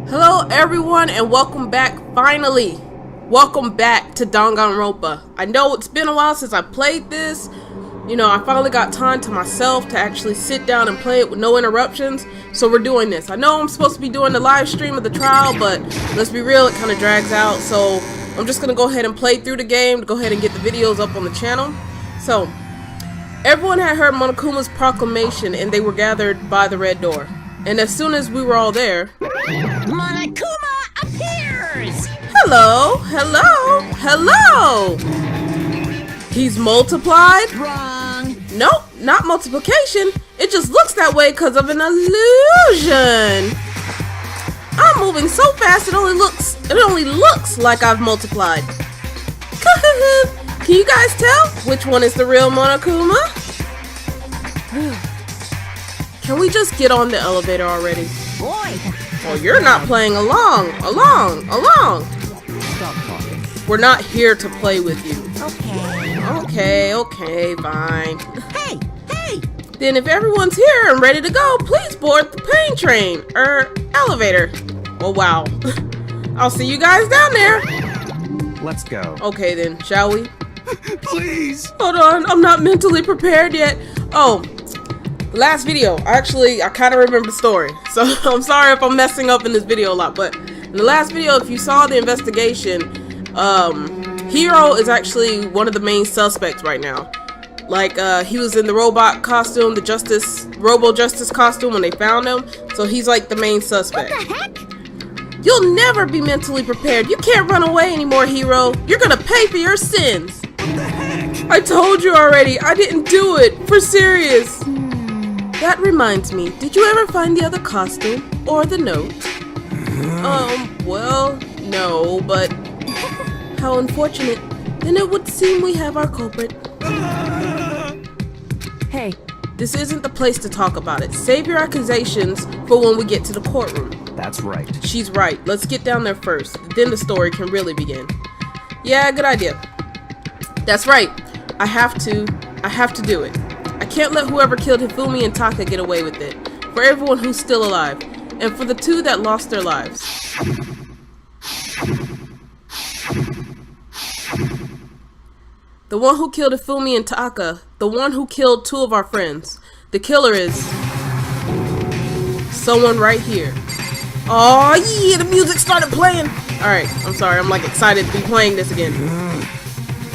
Hello everyone and welcome back, finally! Welcome back to Danganronpa. I know it's been a while since I played this. You know, I finally got time to myself to actually sit down and play it with no interruptions. So we're doing this. I know I'm supposed to be doing the live stream of the trial, but let's be real, it kind of drags out. So I'm just going to go ahead and play through the game to go ahead and get the videos up on the channel. So, everyone had heard Monokuma's proclamation and they were gathered by the red door. And as soon as we were all there, Monokuma appears! Hello! Hello! Hello! He's multiplied? Wrong! Nope, not multiplication. It just looks that way because of an illusion. I'm moving so fast it only looks like I've multiplied. Can you guys tell which one is the real Monokuma? Can we just get on the elevator already? Boy! Oh, you're not playing along. Stop talking. We're not here to play with you. Okay. Okay, fine. Hey! Then if everyone's here and ready to go, please board the pain train, elevator. Oh, wow. I'll see you guys down there. Let's go. Okay then, shall we? Please! Hold on, I'm not mentally prepared yet. Oh, last video, I kind of remember the story. So I'm sorry if I'm messing up in this video a lot, but in the last video, if you saw the investigation, Hiro is actually one of the main suspects right now. Like, he was in the robot costume, the Robo Justice costume when they found him. So he's like the main suspect. What the heck? You'll never be mentally prepared. You can't run away anymore, Hiro. You're gonna pay for your sins. What the heck? I told you already, I didn't do it. For serious. That reminds me, did you ever find the other costume? Or the note? Well, no, but how unfortunate. Then it would seem we have our culprit. Hey, this isn't the place to talk about it. Save your accusations for when we get to the courtroom. That's right. She's right. Let's get down there first. Then the story can really begin. Yeah, good idea. That's right. I have to do it. I can't let whoever killed Hifumi and Taka get away with it. For everyone who's still alive. And for the two that lost their lives. The one who killed Hifumi and Taka. The one who killed two of our friends. The killer is someone right here. Oh yeah, the music started playing. Alright, I'm sorry, I'm like excited to be playing this again.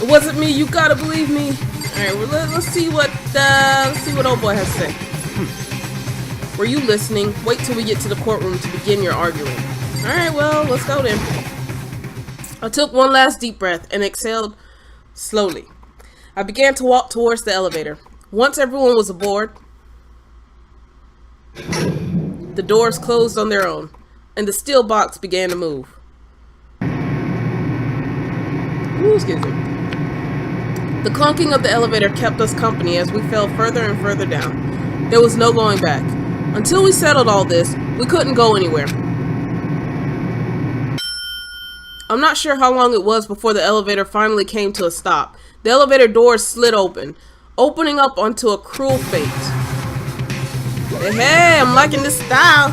It wasn't me, you gotta believe me. Alright, well, let's see what old boy has to say. Were you listening? Wait till we get to the courtroom to begin your arguing. Alright, well, let's go then. I took one last deep breath and exhaled slowly. I began to walk towards the elevator. Once everyone was aboard, the doors closed on their own, and the steel box began to move. Ooh, excuse me. The clunking of the elevator kept us company as we fell further and further down. There was no going back. Until we settled all this, we couldn't go anywhere. I'm not sure how long it was before the elevator finally came to a stop. The elevator doors slid open, opening up onto a cruel fate. Hey, I'm liking this style.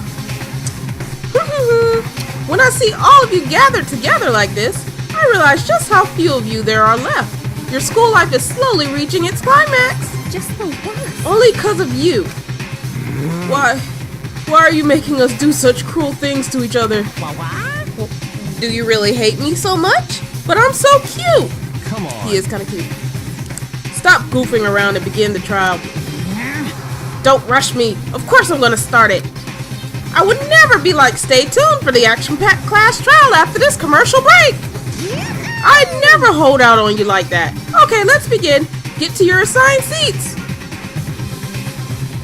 When I see all of you gathered together like this, I realize just how few of you there are left. Your school life is slowly reaching its climax. Just the worst. Only because of you. Why are you making us do such cruel things to each other? What? Do you really hate me so much? But I'm so cute. Come on. He is kind of cute. Stop goofing around and begin the trial. Don't rush me. Of course I'm gonna start it. I would never be like, stay tuned for the action-packed class trial after this commercial break. I'd never hold out on you like that. Okay, let's begin. Get to your assigned seats.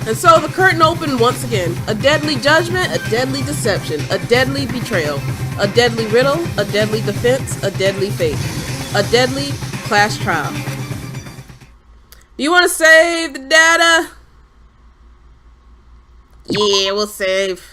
And so the curtain opened once again. A deadly judgment, a deadly deception, a deadly betrayal, a deadly riddle, a deadly defense, a deadly fate, a deadly class trial. Do you want to save the data? Yeah, we'll save.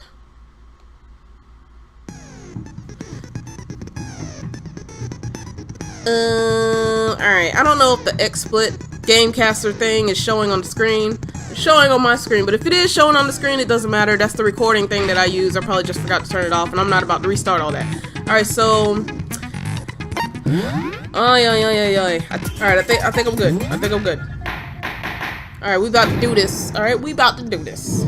Alright, I don't know if the XSplit Gamecaster thing is showing on the screen. It showing on my screen. But if it is showing on the screen, it doesn't matter. That's the recording thing that I use. I probably just forgot to turn it off, and I'm not about to restart all that. Alright, so... Oh, yeah. Alright, I think I'm good. Alright, we about to do this.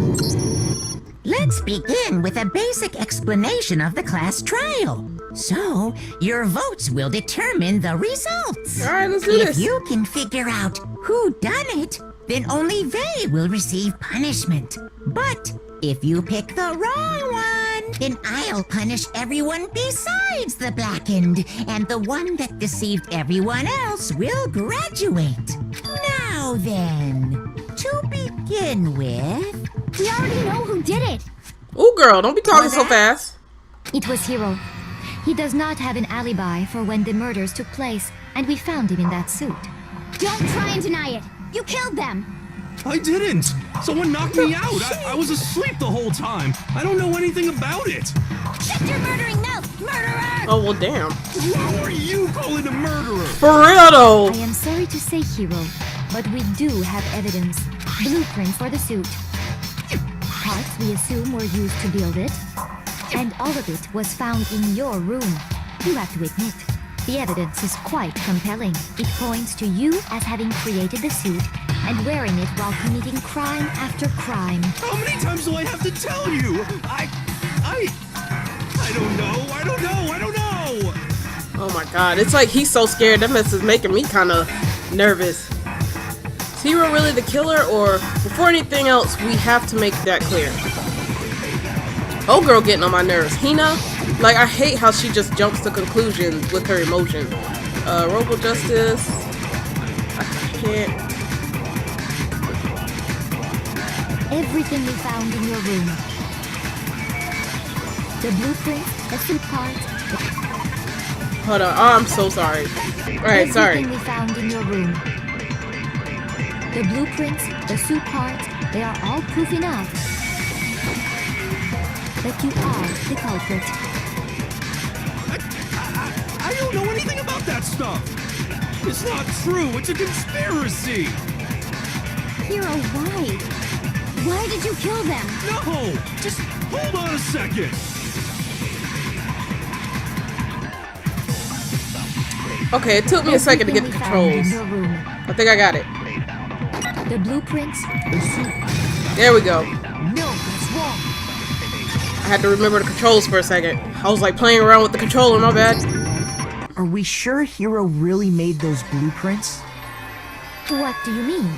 Let's begin with a basic explanation of the class trial. So, your votes will determine the results. Alright, let's do If this. you can figure out who done it, then only they will receive punishment. But if you pick the wrong one, then I'll punish everyone besides the blackened, and the one that deceived everyone else will graduate. Now then, to begin with... We already know who did it. Ooh, girl, don't be talking so fast. It was Hiro. He does not have an alibi for when the murders took place, and we found him in that suit. Don't try and deny it. You killed them. I didn't. Someone knocked me out. I was asleep the whole time. I don't know anything about it. Shut your murdering mouth, murderer! Oh, well, damn. Who are you calling a murderer? For real, though. I am sorry to say, Hiro, but we do have evidence. Blueprints for the suit. Parts we assume were used to build it. And all of it was found in your room. You have to admit, the evidence is quite compelling. It points to you as having created the suit and wearing it while committing crime after crime. How many times do I have to tell you? I don't know. Oh my god, it's like he's so scared. That mess is making me kind of nervous. Is Hiro really the killer, or before anything else, we have to make that clear? Oh, girl, getting on my nerves. Hina, like, I hate how she just jumps to conclusions with her emotion. Robo Justice. I can't. Everything we found in your room. The blueprints, the suit parts, Hold on. Oh, I'm so sorry. Alright, sorry. everything we found in your room. The blueprints, the suit parts, they are all proof enough that you are the culprit. I don't know anything about that stuff. It's not true. It's a conspiracy. Hiro, why? Why did you kill them? No, just hold on a second. Okay, it took me a second to get the Everything we found in controls. your room. I think I got it. The blueprints, the suit. There we go. No, that's wrong. I had to remember the controls for a second. I was like playing around with the controller, my bad. Are we sure Hiro really made those blueprints? What do you mean?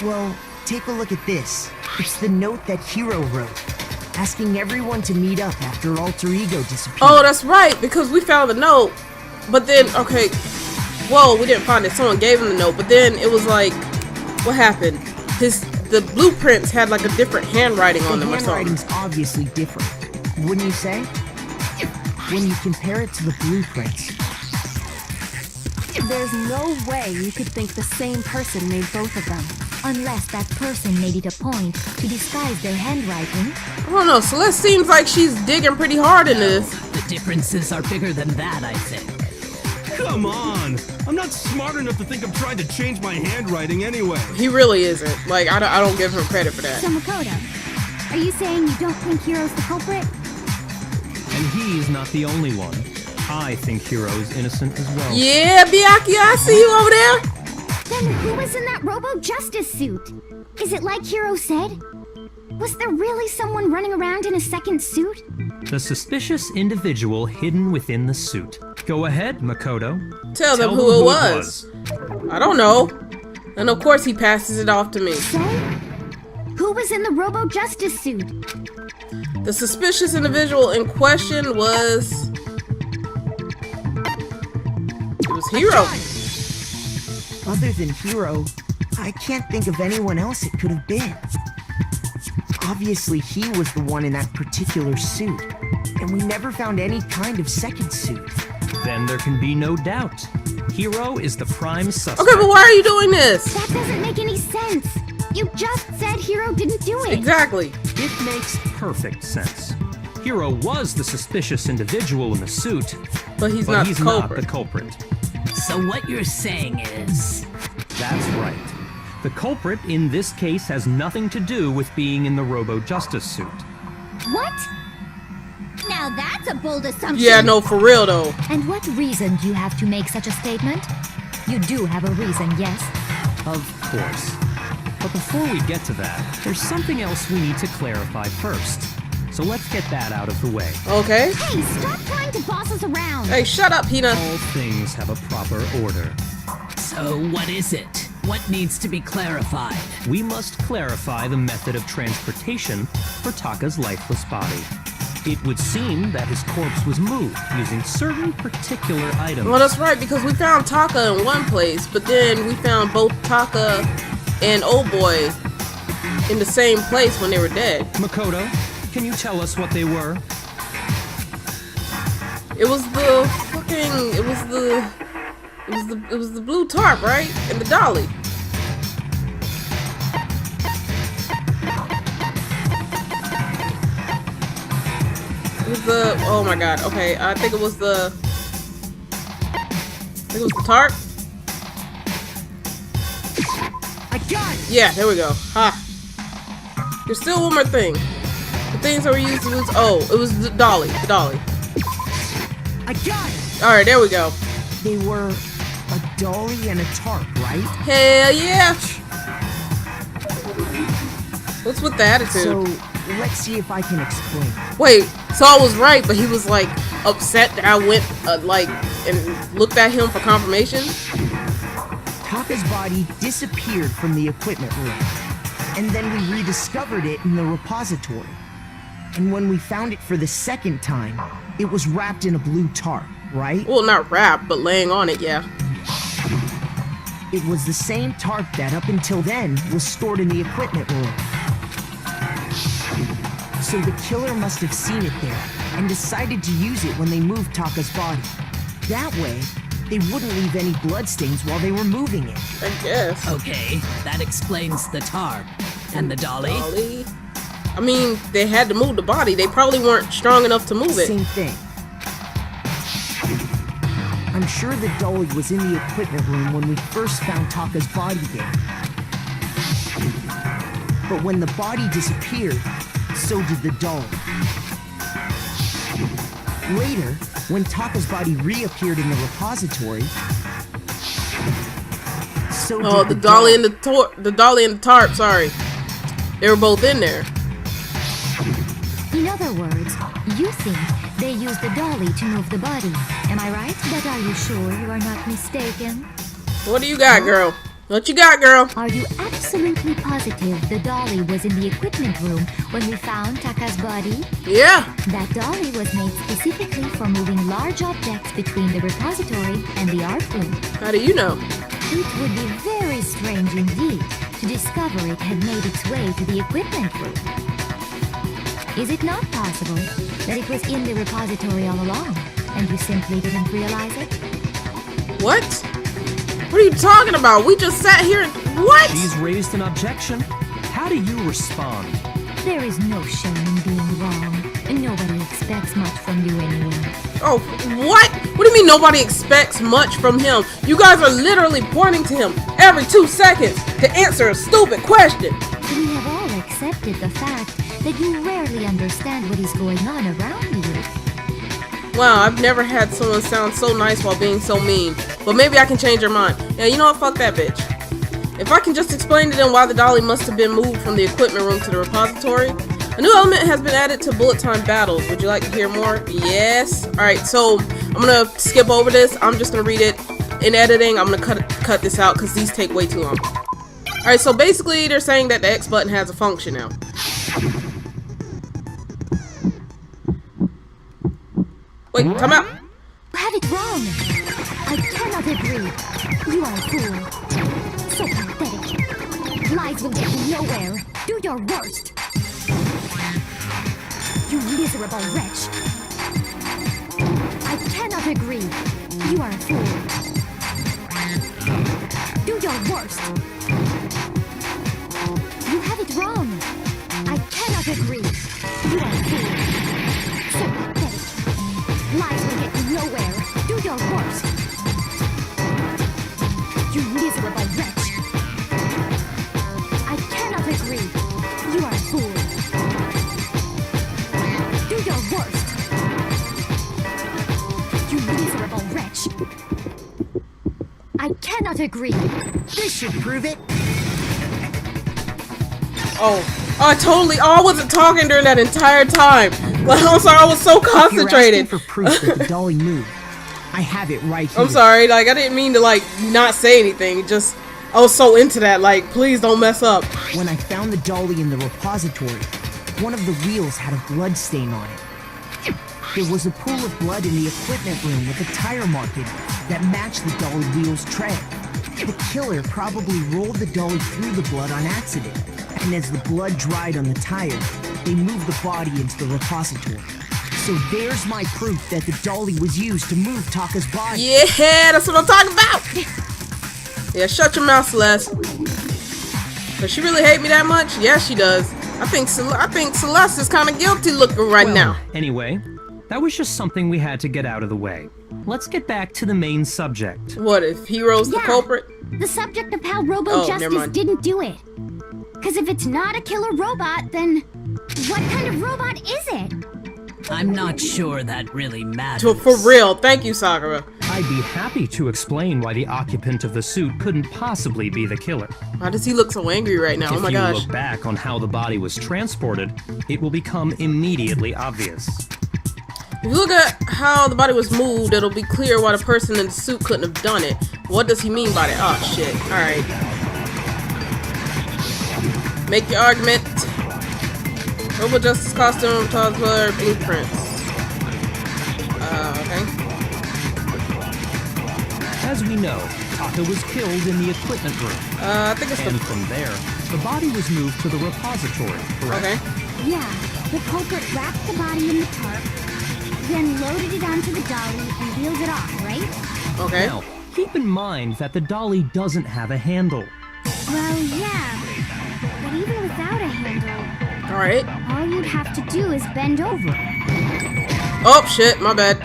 Well, take a look at this. It's the note that Hiro wrote, asking everyone to meet up after Alter Ego disappeared. Oh, that's right, because we found the note. But then, okay, well, we didn't find it. Someone gave him the note, but then it was like, what happened? The blueprints had like a different handwriting on the them or something. handwriting's obviously different, wouldn't you say? When you compare it to the blueprints. There's no way you could think the same person made both of them. Unless that person made it a point to disguise their handwriting. I don't know, Celeste seems like she's digging pretty hard in this. The differences are bigger than that, I think. Come on. I'm not smart enough to think I'm trying to change my handwriting anyway. He really isn't. Like, I don't give him credit for that. So Makoto, are you saying you don't think Hiro's the culprit? And he's not the only one. I think Hiro is innocent as well. Yeah, Byakuya, I see you over there. Then who was in that Robo Justice suit? Is it like Hiro said? Was there really someone running around in a second suit? The suspicious individual hidden within the suit. Go ahead, Makoto. Tell them who it was. I don't know. And of course he passes it off to me. So, who was in the Robo Justice suit? The suspicious individual in question was... It was Hiro. Other than Hiro, I can't think of anyone else it could have been. Obviously, he was the one in that particular suit, and we never found any kind of second suit. Then there can be no doubt. Hiro is the prime suspect. Okay, but why are you doing this? That doesn't make any sense. You just said Hiro didn't do it. Exactly. It makes perfect sense. Hiro was the suspicious individual in the suit, But he's but not he's the not culprit. the culprit. So what you're saying is... That's right. The culprit in this case has nothing to do with being in the Robo-Justice suit. What? Now that's a bold assumption. Yeah, no, for real though. And what reason do you have to make such a statement? You do have a reason, yes? Of course. But before we get to that, there's something else we need to clarify first. So let's get that out of the way. Okay. Hey, stop trying to boss us around. Hey, shut up, Hina. All things have a proper order. So what is it? What needs to be clarified? We must clarify the method of transportation for Taka's lifeless body. It would seem that his corpse was moved using certain particular items. Well, that's right, because we found Taka in one place, but then we found both Taka and Old Boy in the same place when they were dead. Makoto, can you tell us what they were? It was the fucking, it was the blue tarp, right? And the dolly. It was the, oh my god, okay, I think it was the tarp. I got it! Yeah, there we go. Ha. There's still one more thing. The things that were used to lose, oh, it was the dolly, I got it! Alright, there we go. They were a dolly and a tarp, right? Hell yeah! What's with the attitude? So, let's see if I can explain. Wait, so I was right, but he was like upset that I went and looked at him for confirmation? Taka's body disappeared from the equipment room, and then we rediscovered it in the repository. And when we found it for the second time, it was wrapped in a blue tarp, right? Well, not wrapped, but laying on it, yeah. It was the same tarp that up until then was stored in the equipment room. So the killer must have seen it there and decided to use it when they moved Taka's body. That way, they wouldn't leave any bloodstains while they were moving it. I guess. Okay, that explains the tarp. And the dolly? Dolly? I mean, they had to move the body. They probably weren't strong enough to move it. Same thing. I'm sure the dolly was in the equipment room when we first found Taka's body there. But when the body disappeared, so did the dolly. Later, when Taka's body reappeared in the repository, so Oh, did the dolly and the dolly and the tarp, sorry. They were both in there. In other words, you think they used the dolly to move the body. Am I right? But are you sure you are not mistaken? What do you got, girl? What you got, girl? Are you absolutely positive the dolly was in the equipment room when we found Taka's body? Yeah. That dolly was made specifically for moving large objects between the repository and the art room. How do you know? It would be very strange indeed to discover it had made its way to the equipment room. Is it not possible that it was in the repository all along, and you simply didn't realize it? What? What are you talking about? We just sat here and... What? She's raised an objection. How do you respond? There is no shame in being wrong, and nobody expects much from you anyway. Oh, what? What do you mean nobody expects much from him? You guys are literally pointing to him every 2 seconds to answer a stupid question. We have all accepted the fact that you rarely understand what is going on around you. Wow, I've never had someone sound so nice while being so mean. But maybe I can change her mind. Yeah, you know what? Fuck that bitch. If I can just explain to them why the dolly must have been moved from the equipment room to the repository. A new element has been added to bullet time battles. Would you like to hear more? Yes. Alright, so I'm gonna skip over this. I'm just gonna read it. In editing, I'm gonna cut this out because these take way too long. Alright, so basically they're saying that the X button has a function now. Wait, come out. You had it wrong. I cannot agree. You are a fool. So pathetic. Lies will get you nowhere. Do your worst. You miserable wretch. I cannot agree. You are a fool. Do your worst. You have it wrong. I cannot agree. You are a fool. So pathetic. Lies will get you nowhere. Do your worst. You miserable wretch. I cannot agree. This should prove it. Oh, I wasn't talking during that entire time. Like, I'm sorry, I was so If you're asking concentrated. for proof that the dolly moved, I have it right here. I'm sorry, like, I didn't mean to, like, not say anything. Just, I was so into that, like, please don't mess up. When I found the dolly in the repository, one of the wheels had a blood stain on it. There was a pool of blood in the equipment room with a tire mark in it that matched the dolly wheel's tread. The killer probably rolled the dolly through the blood on accident, and as the blood dried on the tire, they moved the body into the repository. So there's my proof that the dolly was used to move Taka's body. Yeah, that's what I'm talking about. Yeah, shut your mouth, Celeste. Does she really hate me that much? Yes, she does. I think Celeste is kind of guilty looking right now. Anyway, that was just something we had to get out of the way. Let's get back to the main subject. What if Hero's the Yeah. culprit? The subject of how Robo Oh, never Justice mind. didn't do it. Because if it's not a killer robot, then what kind of robot is it? I'm not sure that really matters. For real, thank you, Sakura. I'd be happy to explain why the occupant of the suit couldn't possibly be the killer. Why does he look so angry right now? Oh If my you gosh. look back on how the body was transported, it will become immediately obvious. If you look at how the body was moved, it'll be clear why the person in the suit couldn't have done it. What does he mean by that? Oh shit. Alright. Make your argument. Robo Justice costume, toddler, blueprints. Okay. As we know, Taka was killed in the equipment room. I think it's And the... from there, the body was moved to the repository, correct? Okay. Yeah, the culprit wrapped the body in the tarp, then loaded it onto the dolly and wheeled it off, right? Okay. Now, keep in mind that the dolly doesn't have a handle. Well, yeah, but even without a handle, Alright. all you'd have to do is bend over. Oh shit, my bad.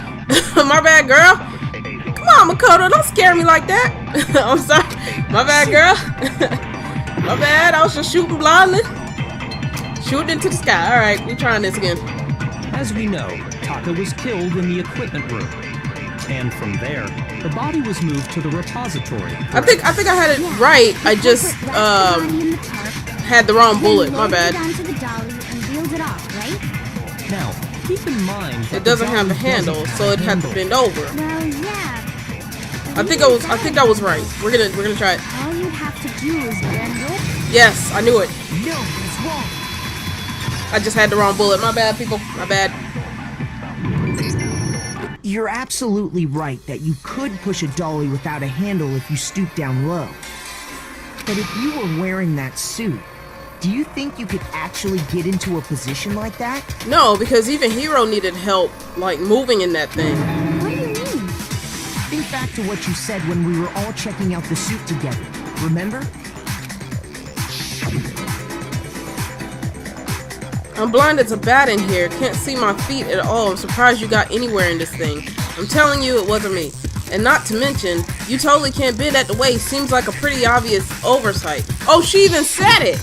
My bad, girl. Come on, Makoto, don't scare me like that. I'm sorry. My bad, girl. My bad, I was just shooting blindly. Shooting into the sky. Alright, we trying this again. As we know, Taka was killed in the equipment room. And from there, the body was moved to the repository. I think I had it right. I just had the wrong bullet. My bad. Then loaded it onto the dolly and wheeled it off, right? Now, keep in mind that It doesn't the have a dolly handle, doesn't have so a it had to handle. bend over. Well, yeah. I think that was right. We're gonna try it. All you'd have to do is bend it. Yes, I knew it. No, it's wrong. I just had the wrong bullet. My bad, people. My bad. You're absolutely right that you could push a dolly without a handle if you stoop down low. But if you were wearing that suit, do you think you could actually get into a position like that? No, because even Hero needed help, like moving in that thing. What do you mean? Think back to what you said when we were all checking out the suit together. Remember? I'm blind as a bat in here. Can't see my feet at all. I'm surprised you got anywhere in this thing. I'm telling you, it wasn't me. And not to mention, you totally can't bend at the waist. Seems like a pretty obvious oversight. Oh, she even said it!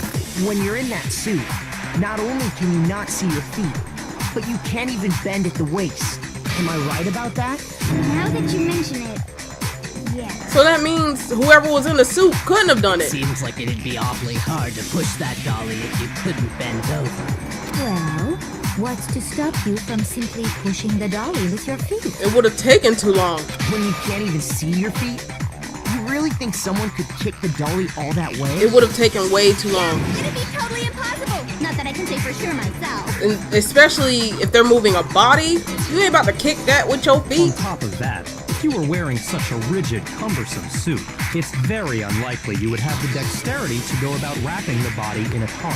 When you're in that suit, not only can you not see your feet, but you can't even bend at the waist. Am I right about that? Now that you mention it, yeah. So that means whoever was in the suit couldn't have done it. Seems like it'd be awfully hard to push that dolly if you couldn't bend over. Well, what's to stop you from simply pushing the dolly with your feet? It would have taken too long. When you can't even see your feet? You really think someone could kick the dolly all that way? It would have taken way too long. It'd be totally impossible. Not that I can say for sure myself. And especially if they're moving a body, you ain't about to kick that with your On feet. top of that, if you were wearing such a rigid, cumbersome suit, it's very unlikely you would have the dexterity to go about wrapping the body in a tarp.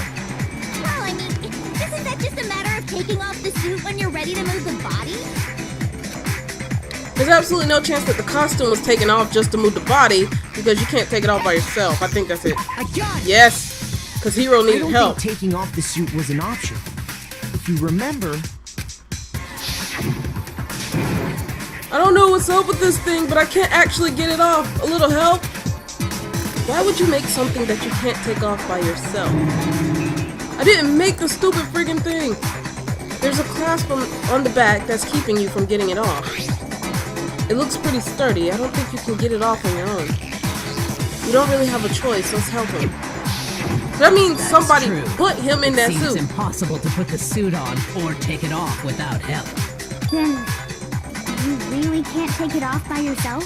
Well, I mean, isn't that just a matter of taking off the suit when you're ready to move the body? There's absolutely no chance that the costume was taken off just to move the body, because you can't take it off by yourself. I think that's it. I got it! Yes, because Hero I needed don't help. think taking off the suit was an option. If you remember, I don't know what's up with this thing, but I can't actually get it off. A little help? Why would you make something that you can't take off by yourself? I didn't make the stupid friggin' thing. There's a clasp on the back that's keeping you from getting it off. It looks pretty sturdy. I don't think you can get it off on your own. You don't really have a choice. Let's help him. That means somebody true. put him in that Seems suit. impossible to put the suit on or take it off without help. Then, you really can't take it off by yourself?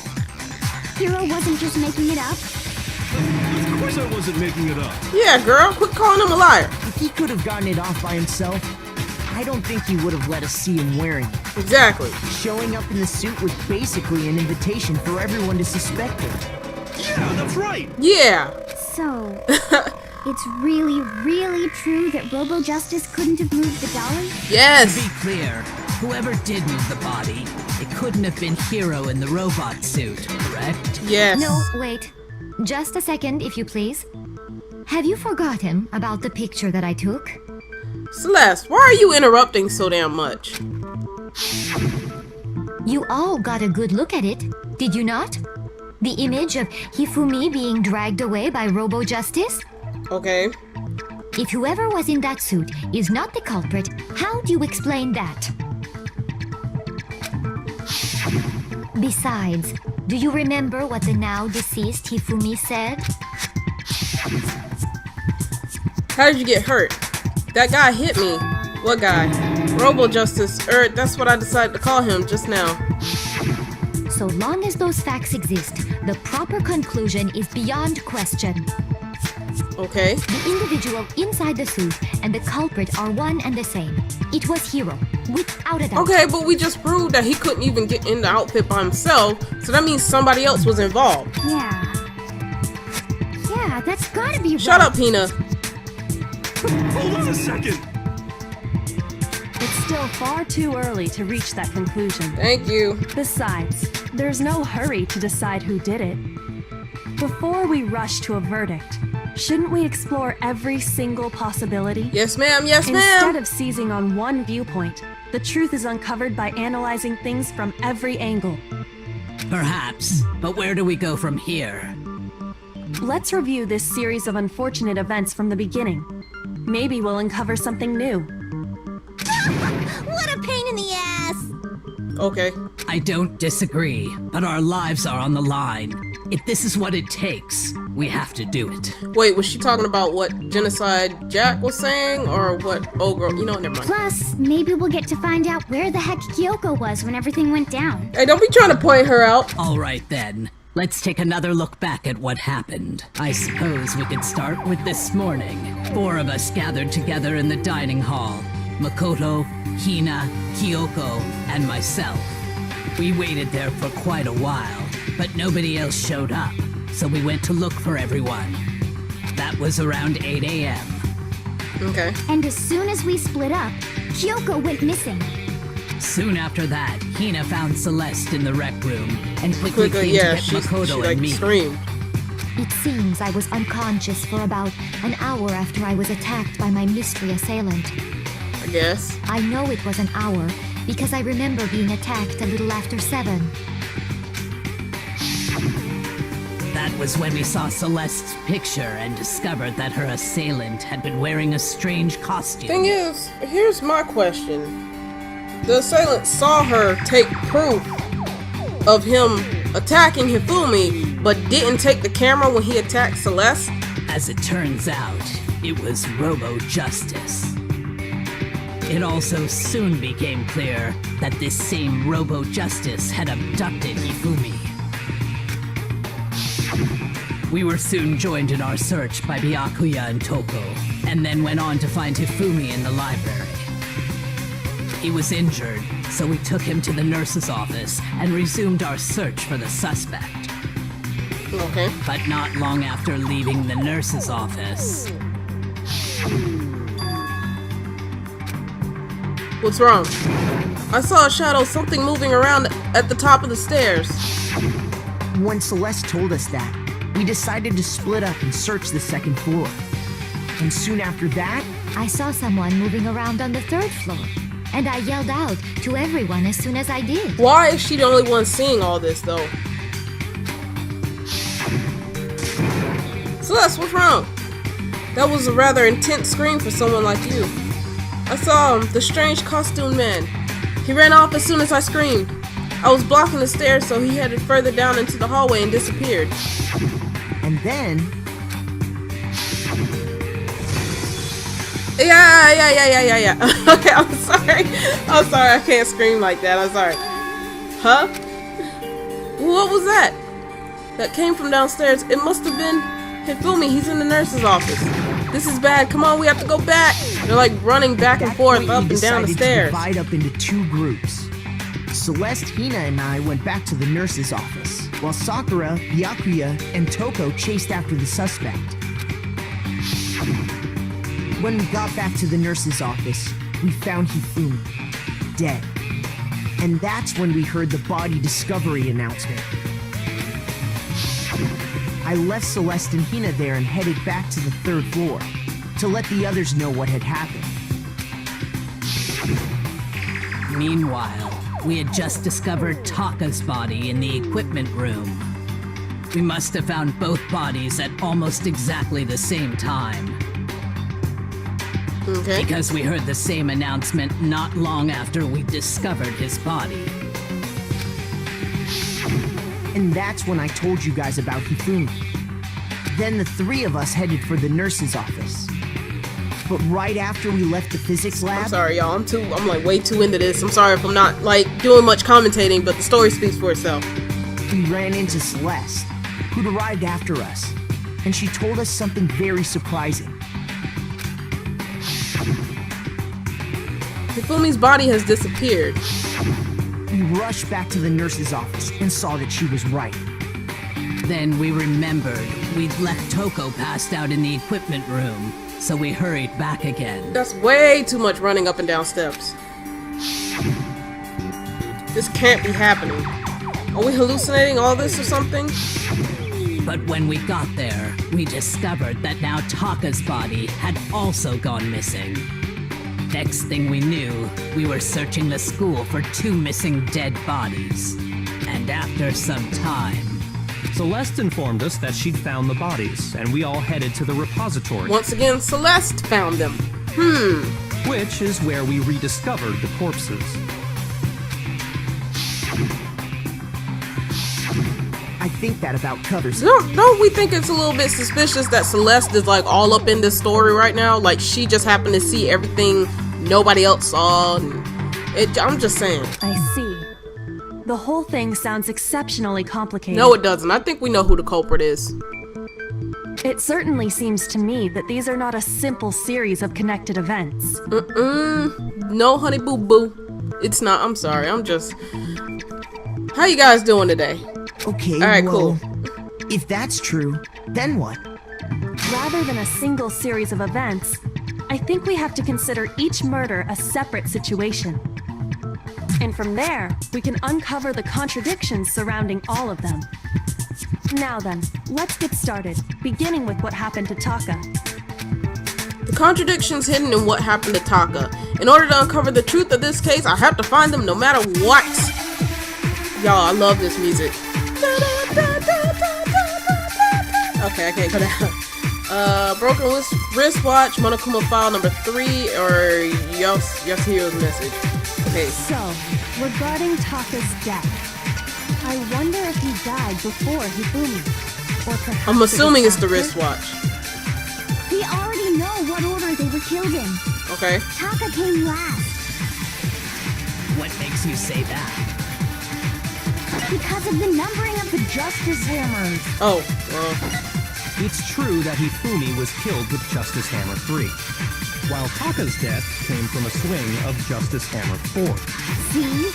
Hero wasn't just making it up? Of course I wasn't making it up. Yeah, girl, quit calling him a liar. If he could have gotten it off by himself, I don't think he would have let us see him wearing it. Exactly. Showing up in the suit was basically an invitation for everyone to suspect him. Yeah, that's right. Yeah. So, it's really, really true that Robo Justice couldn't have moved the dolly? To Yes. be clear, whoever did move the body, it couldn't have been Hero in the robot suit, correct? Yes. No, wait. Just a second, if you please. Have you forgotten about the picture that I took? Celeste, why are you interrupting so damn much? You all got a good look at it, did you not? The image of Hifumi being dragged away by Robo Justice? Okay. If whoever was in that suit is not the culprit, how do you explain that? Besides, do you remember what the now deceased Hifumi said? How did you get hurt? That guy hit me. What guy? Robo Justice, that's what I decided to call him just now. So long as those facts exist, the proper conclusion is beyond question. Okay. The individual inside the suit and the culprit are one and the same. It was Hero, without a doubt. Okay, but we just proved that he couldn't even get in the outfit by himself, so that means somebody else was involved. Yeah. Yeah, that's gotta be Shut right. up, Hina. Hold on a second. It's still far too early to reach that conclusion. Thank you. Besides, there's no hurry to decide who did it. Before we rush to a verdict, shouldn't we explore every single possibility? Yes, ma'am. Yes, Instead ma'am. of seizing on one viewpoint, the truth is uncovered by analyzing things from every angle. Perhaps, but where do we go from here? Let's review this series of unfortunate events from the beginning. Maybe we'll uncover something new. What a pain in the ass! Okay. I don't disagree, but our lives are on the line. If this is what it takes, we have to do it. Wait, was she talking about what Genocide Jack was saying, or what old girl? You know, never mind. Plus, maybe we'll get to find out where the heck Kyoko was when everything went down. Hey, don't be trying to point her out. All right then, let's take another look back at what happened. I suppose we could start with this morning. 4 of us gathered together in the dining hall. Makoto, Hina, Kyoko, and myself. We waited there for quite a while, but nobody else showed up, so we went to look for everyone. That was around 8 a.m. Okay. And as soon as we split up, Kyoko went missing. Soon after that, Hina found Celeste in the rec room and quickly came Yeah, to get she Makoto like and me. screamed. It seems I was unconscious for about an hour after I was attacked by my mystery assailant. I guess. I know it was an hour because I remember being attacked a little after 7. That was when we saw Celeste's picture and discovered that her assailant had been wearing a strange costume. Thing is, here's my question. The assailant saw her take proof of him attacking Hifumi, but didn't take the camera when he attacked Celeste? As it turns out, it was Robo Justice. It also soon became clear that this same Robo Justice had abducted Hifumi. We were soon joined in our search by Byakuya and Toko, and then went on to find Hifumi in the library. He was injured, so we took him to the nurse's office and resumed our search for the suspect. Okay. But not long after leaving the nurse's office, What's wrong? I saw a shadow, something moving around at the top of the stairs. When Celeste told us that, we decided to split up and search the second floor. And soon after that, I saw someone moving around on the 3rd floor, and I yelled out to everyone as soon as I did. Why is she the only one seeing all this, though? Celeste, what's wrong? That was a rather intense scream for someone like you. I saw him, the strange costume man. He ran off as soon as I screamed. I was blocking the stairs, so he headed further down into the hallway and disappeared. And then, Yeah. Okay, I'm sorry. I can't scream like that. I'm sorry. Huh? What was that? That came from downstairs. It must have been Hifumi. He's in the nurse's office. This is bad. Come on, we have to go back. They're like running back and forth up and down the stairs. To divide up into two groups. Celeste, Hina, and I went back to the nurse's office, while Sakura, Byakuya, and Toko chased after the suspect. When we got back to the nurse's office, we found Hifumi, dead. And that's when we heard the body discovery announcement. I left Celeste and Hina there and headed back to the 3rd floor to let the others know what had happened. Meanwhile, we had just discovered Taka's body in the equipment room. We must have found both bodies at almost exactly the same time. Okay. Because we heard the same announcement not long after we discovered his body. And that's when I told you guys about Hifumi. Then the three of us headed for the nurse's office. But right after we left the physics lab... I'm sorry, y'all. I'm like way too into this. I'm sorry if I'm not like doing much commentating, but the story speaks for itself. We ran into Celeste, who'd arrived after us. And she told us something very surprising. Hifumi's body has disappeared. We rushed back to the nurse's office and saw that she was right. Then we remembered we'd left Toko passed out in the equipment room, so we hurried back again. That's way too much running up and down steps. This can't be happening. Are we hallucinating all this or something? But when we got there, we discovered that now Taka's body had also gone missing. Next thing we knew, we were searching the school for 2 missing dead bodies. And after some time... Celeste informed us that she'd found the bodies, and we all headed to the repository. Once again, Celeste found them. Which is where we rediscovered the corpses. I think that about covers it. Don't we think it's a little bit suspicious that Celeste is like all up in this story right now? Like she just happened to see everything nobody else saw. I'm just saying. I see. The whole thing sounds exceptionally complicated. No, it doesn't. I think we know who the culprit is. It certainly seems to me that these are not a simple series of connected events. No, honey boo boo. It's not. I'm sorry. I'm just... How you guys doing today? Okay, Alright, well, cool. If that's true, then what? Rather than a single series of events, I think we have to consider each murder a separate situation. And from there, we can uncover the contradictions surrounding all of them. Now then, let's get started, beginning with what happened to Taka. The contradictions hidden in what happened to Taka. In order to uncover the truth of this case, I have to find them no matter what. Y'all, I love this music. Okay, I can't go down. Broken wristwatch, Monokuma file number 3, or Yasuhiro's message. Okay. So, regarding Taka's death, I wonder if he died before Hifumi, or perhaps I'm assuming it's the after? wristwatch. We already know what order they were killed in. Okay. Taka came last What makes you say that? because of the numbering of the Justice Hammers. Oh, well. It's true that Hifumi was killed with Justice Hammer 3, while Taka's death came from a swing of Justice Hammer 4. See?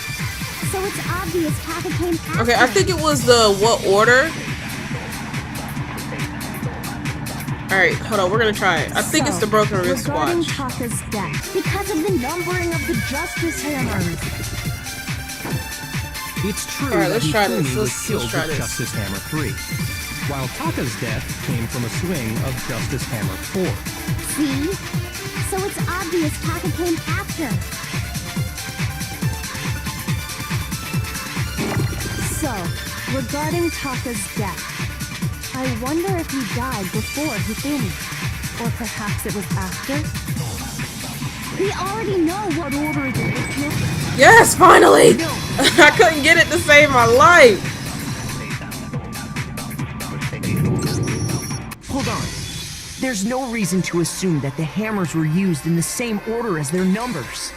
So it's obvious Taka came after. Okay, I think it was the what order? Alright, hold on, we're gonna try it. I think it's the broken regarding wristwatch. Taka's death, Because of the numbering of the Justice Hammers. It's true Alright, that let's try Hifumi this. was Let's killed try with this. Justice Hammer 3, while Taka's death came from a swing of Justice Hammer 4. See? So it's obvious Taka came after. So, regarding Taka's death, I wonder if he died before Hifumi, or perhaps it was after? We already know what order they were killed in. Yes, finally! I couldn't get it to save my life. Hold on. There's no reason to assume that the hammers were used in the same order as their numbers.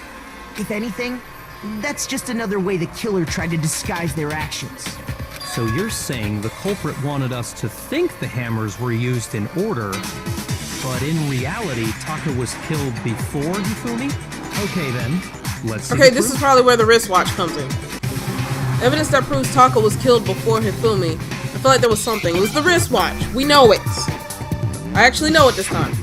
If anything, that's just another way the killer tried to disguise their actions. So you're saying the culprit wanted us to think the hammers were used in order, but in reality, Taka was killed before Hifumi? Okay then, let's see. Okay, this is probably where the wristwatch comes in. Evidence that proves Taka was killed before Hifumi. I feel like there was something. It was the wristwatch. We know it. I actually know it this time.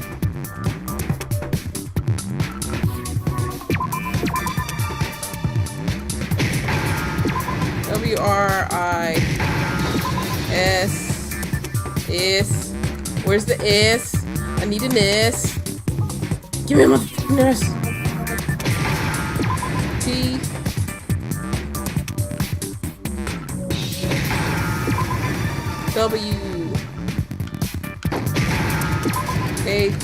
W-R-I-S. Where's the S? I need an S. Give me a motherfucking S. T. W. A. T.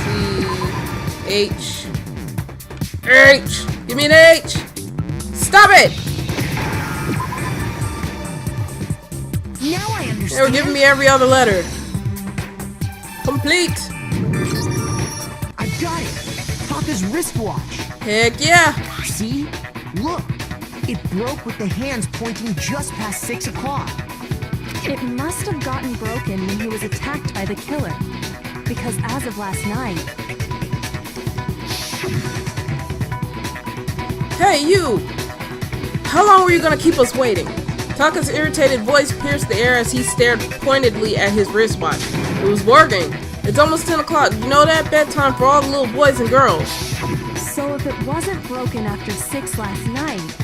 C. H. H. Give me an H. Stop it! Now I understand. They were giving me every other letter. Complete. I got it. Taka's wristwatch. Heck yeah. See? Look. It broke with the hands pointing just past 6 o'clock. It must have gotten broken when he was attacked by the killer. Because as of last night... Hey, you! How long were you gonna keep us waiting? Taka's irritated voice pierced the air as he stared pointedly at his wristwatch. It was working. It's almost 10 o'clock. You know that? Bedtime for all the little boys and girls. So if it wasn't broken after 6 last night,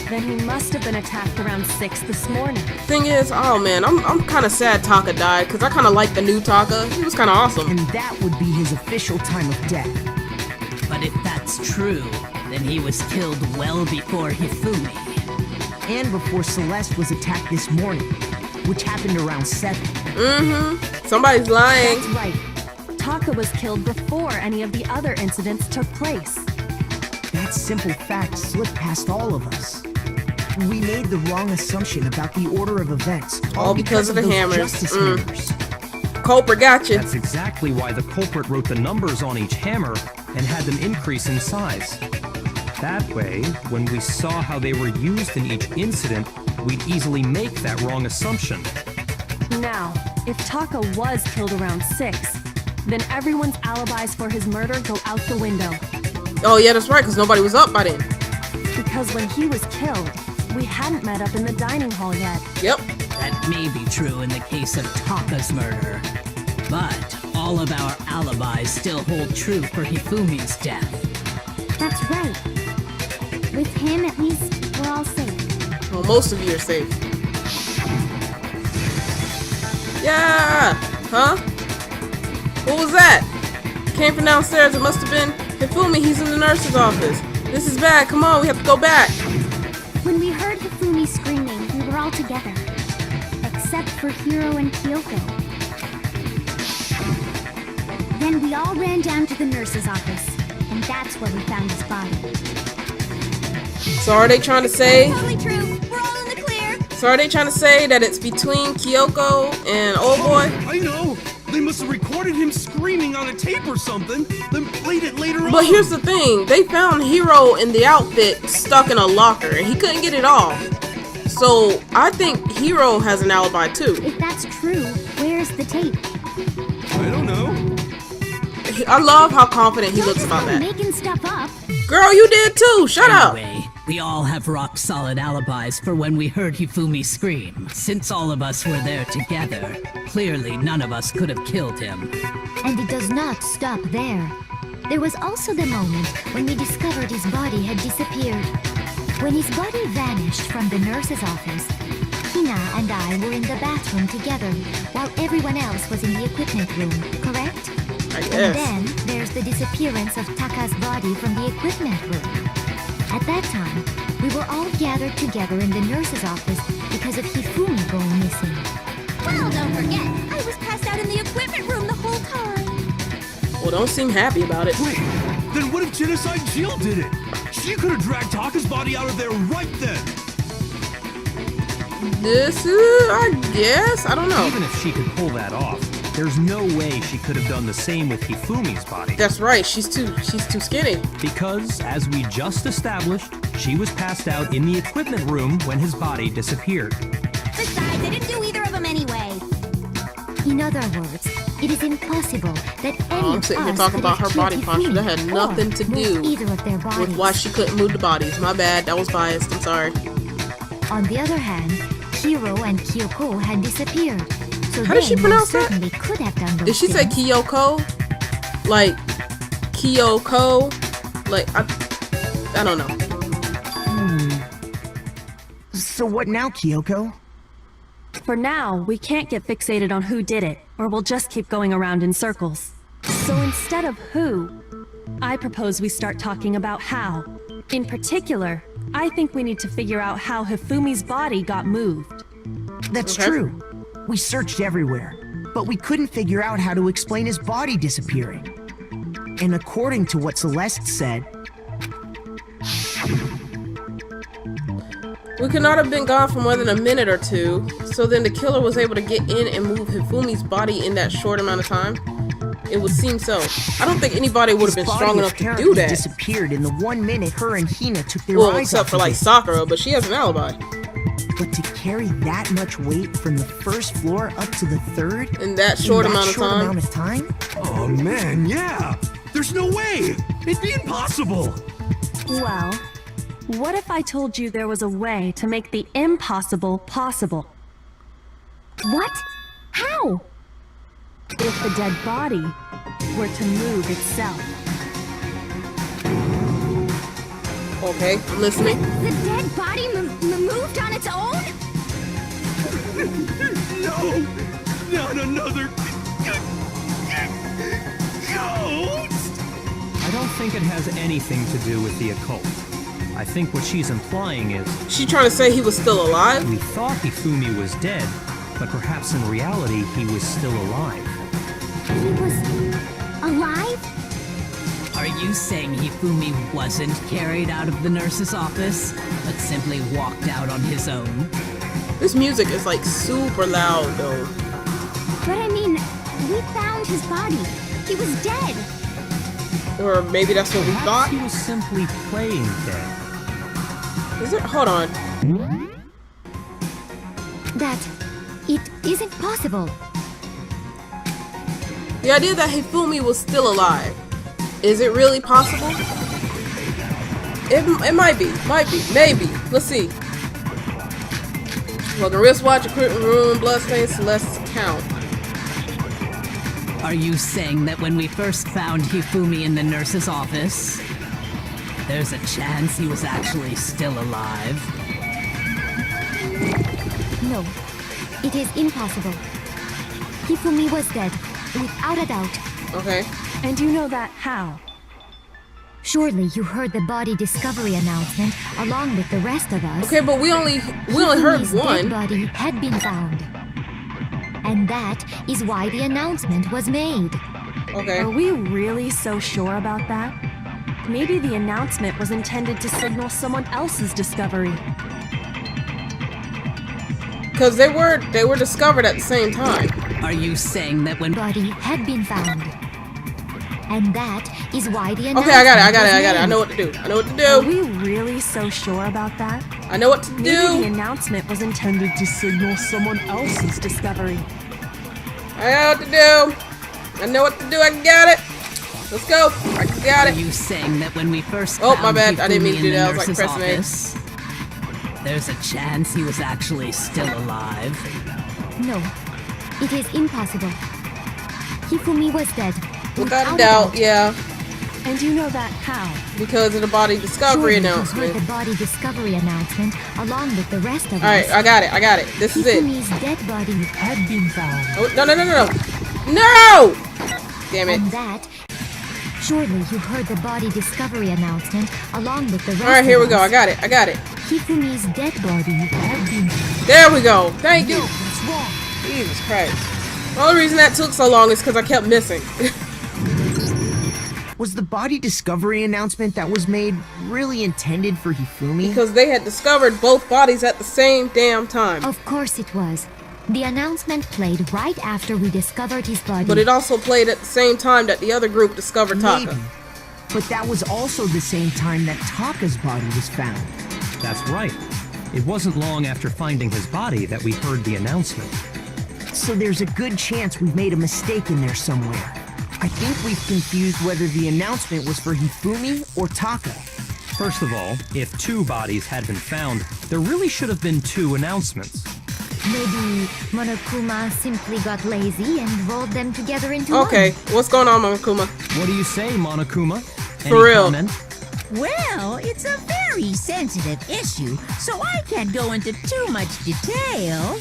then he must have been attacked around 6 this morning. Thing is, oh man, I'm kind of sad Taka died, because I kind of like the new Taka. He was kind of awesome. And that would be his official time of death. But if that's true, then he was killed well before Hifumi. And before Celeste was attacked this morning, which happened around 7. Mm-hmm. Somebody's lying. That's right. Taka was killed before any of the other incidents took place. That simple fact slipped past all of us. We made the wrong assumption about the order of events. All because of the those hammers. justice hammers. Culprit got you. That's exactly why the culprit wrote the numbers on each hammer and had them increase in size. That way, when we saw how they were used in each incident, we'd easily make that wrong assumption. Now, if Taka was killed around 6, then everyone's alibis for his murder go out the window. Oh yeah, that's right, because nobody was up by then. Because when he was killed, we hadn't met up in the dining hall yet. Yep. That may be true in the case of Taka's murder. But all of our alibis still hold true for Hifumi's death. That's right. With him, at least, we're all safe. Well, most of you are safe. Yeah! Huh? What was that? Came from downstairs. It must have been Hifumi. He's in the nurse's office. This is bad. Come on, we have to go back. When we heard Hifumi screaming, we were all together. Except for Hiro and Kyoko. Then we all ran down to the nurse's office. And that's where we found his body. So are they trying to say... Totally true. We're all in the clear. So are they trying to say that it's between Kyoko and Old Boy? I know! They must have recorded him screaming on a tape or something, then played it later on. But here's the thing. They found Hiro in the outfit stuck in a locker, and he couldn't get it off. So I think Hiro has an alibi too. If that's true, where's the tape? I don't know. I love how confident he looks about that. Making stuff up. Girl, you did too. Shut up. Anyway, we all have rock-solid alibis for when we heard Hifumi scream. Since all of us were there together, clearly none of us could have killed him. And it does not stop there. There was also the moment when we discovered his body had disappeared. When his body vanished from the nurse's office, Hina and I were in the bathroom together, while everyone else was in the equipment room, correct? I And guess. then there's the disappearance of Taka's body from the equipment room. At that time, we were all gathered together in the nurse's office because of Hifumi going missing. Well, don't forget, I was passed out in the equipment room the whole time. Well, don't seem happy about it. Wait, then what if Genocide Jill did it? She could have dragged Taka's body out of there right then. This is, I guess, I don't know. Even if she could pull that off, there's no way she could have done the same with Hifumi's body. That's right, she's too skinny. Because, as we just established, she was passed out in the equipment room when his body disappeared. Besides, I didn't do either of them anyway. In other words, it is impossible that any I'm of sitting here us talking could about have her body killed posture. Hifumi That had nothing to or moved do either of their bodies. with why she couldn't move the bodies. My bad, that was biased, I'm sorry. On the other hand, Hiro and Kyoko had disappeared. So How did she they pronounce most that? certainly could have done those Did she say things. Kyoko? Like, Kyoko? Like, I don't know. So what now, Kyoko? For now, we can't get fixated on who did it, or we'll just keep going around in circles. So instead of who, I propose we start talking about how. In particular, I think we need to figure out how Hifumi's body got moved. That's Okay. true. We searched everywhere, but we couldn't figure out how to explain his body disappearing. And according to what Celeste said, We could not have been gone for more than a minute or two, so then the killer was able to get in and move Hifumi's body in that short amount of time? It would seem so. I don't think anybody would have been his strong body enough to apparently do that. disappeared in the 1 minute her and Hina took their Well, eyes except off for of like it. Sakura, but she has an alibi. But to carry that much weight from the first floor up to the third In that short in that amount of short time? amount of time? Oh man, yeah. There's no way. It'd be impossible. Well, what if I told you there was a way to make the impossible possible? What? How? If the dead body were to move itself. Okay, I'm listening. The dead body moved on its own? No, not another ghost. I don't think it has anything to do with the occult. I think what she's implying is She trying to say he was still alive? we thought Hifumi was dead, but perhaps in reality he was still alive. He was alive? Are you saying Hifumi wasn't carried out of the nurse's office, but simply walked out on his own? This music is like super loud though. But I mean, we found his body. He was dead. Or maybe that's what we Perhaps thought? he was simply playing dead. Is it? Hold on. That it isn't possible. The idea that Hifumi was still alive. Is it really possible? It might be. Maybe. Let's see. Well, the wristwatch, equipment room, bloodstains, Celeste's account. Are you saying that when we first found Hifumi in the nurse's office, there's a chance he was actually still alive? No, it is impossible. Hifumi was dead, without a doubt. Okay. And you know that how? Surely you heard the body discovery announcement along with the rest of us. Okay, but we only heard Hifumi's dead one. body had been found. And that is why the announcement was made. Okay. Are we really so sure about that? Maybe the announcement was intended to signal someone else's discovery. Because they were discovered at the same time. Are you saying that when Body had been found. And that is why the announcement Okay, I got it. was I know made. what to do. I know what to Are do. we really so sure about that? I know what to Maybe the do. announcement was intended to signal someone else's discovery. I know what to do. I know what to do. I got it. Let's go. I got Are it. you saying that when we first Oh, found my bad. I didn't mean Hifumi to do in the that. I was, like, nurse's pressing A. office, there's a chance he was actually still alive? No, it is impossible. Hifumi was dead. Without a doubt, yeah. And you know that how? Because of the body discovery Surely you announcement. heard the body discovery announcement along with the rest of Alright, us. I got it. This is it. Hifumi's dead body had been found. Oh, no. No! Damn it. And that, surely you heard the body discovery announcement along with the rest Alright, here of we go. us. I got it. Hifumi's dead body had been found. There we go. Thank you. what's wrong? Jesus Christ. The only reason that took so long is because I kept missing. Was the body discovery announcement that was made really intended for Hifumi? Because they had discovered both bodies at the same damn time. Of course it was. The announcement played right after we discovered his body. But it also played at the same time that the other group discovered Taka. Maybe. But that was also the same time that Taka's body was found. That's right. It wasn't long after finding his body that we heard the announcement. So there's a good chance we've made a mistake in there somewhere. I think we've confused whether the announcement was for Hifumi or Taka. First of all, if 2 bodies had been found, there really should have been 2 announcements. Maybe Monokuma simply got lazy and rolled them together into Okay, one. what's going on, Monokuma? What do you say, Monokuma? For real. Comment? Well, it's a very sensitive issue, so I can't go into too much detail.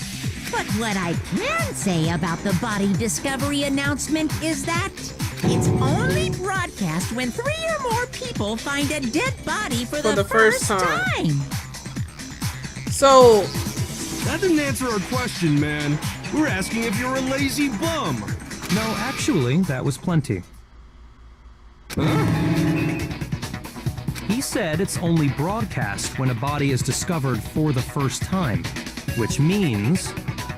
But what I can say about the body discovery announcement is that it's only broadcast when 3 or more people find a dead body for the first time. So, That didn't answer our question, man. We're asking if you're a lazy bum. No, actually, that was plenty. He said it's only broadcast when a body is discovered for the first time, which means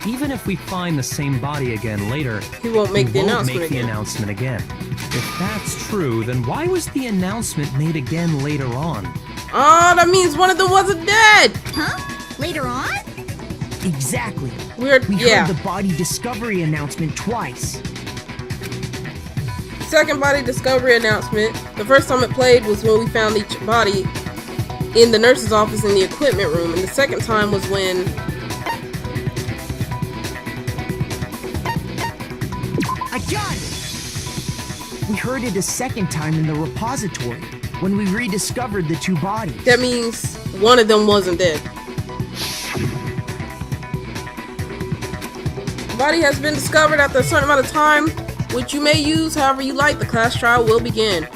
even if we find the same body again later, he won't make the announcement again. If that's true, then why was the announcement made again later on? Oh, that means one of them wasn't dead! Huh? Later on? Exactly. We heard yeah. the body discovery announcement twice. Second body discovery announcement. The first time it played was when we found each body in the nurse's office in the equipment room, and the second time was when I got it! We heard it a second time in the repository when we rediscovered the 2 bodies. that means one of them wasn't dead. The body has been discovered after a certain amount of time, which you may use however you like. The class trial will begin.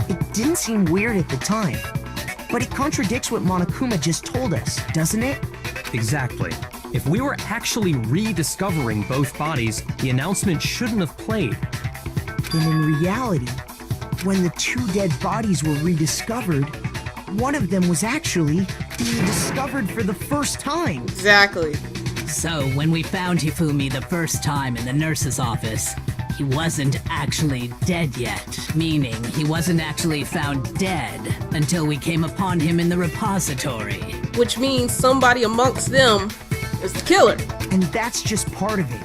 It didn't seem weird at the time, but it contradicts what Monokuma just told us, doesn't it? Exactly. If we were actually rediscovering both bodies, the announcement shouldn't have played. Then in reality, when the 2 dead bodies were rediscovered, one of them was actually being discovered for the first time. Exactly. So, when we found Hifumi the first time in the nurse's office, he wasn't actually dead yet. Meaning, he wasn't actually found dead until we came upon him in the repository. Which means somebody amongst them is the killer. And that's just part of it.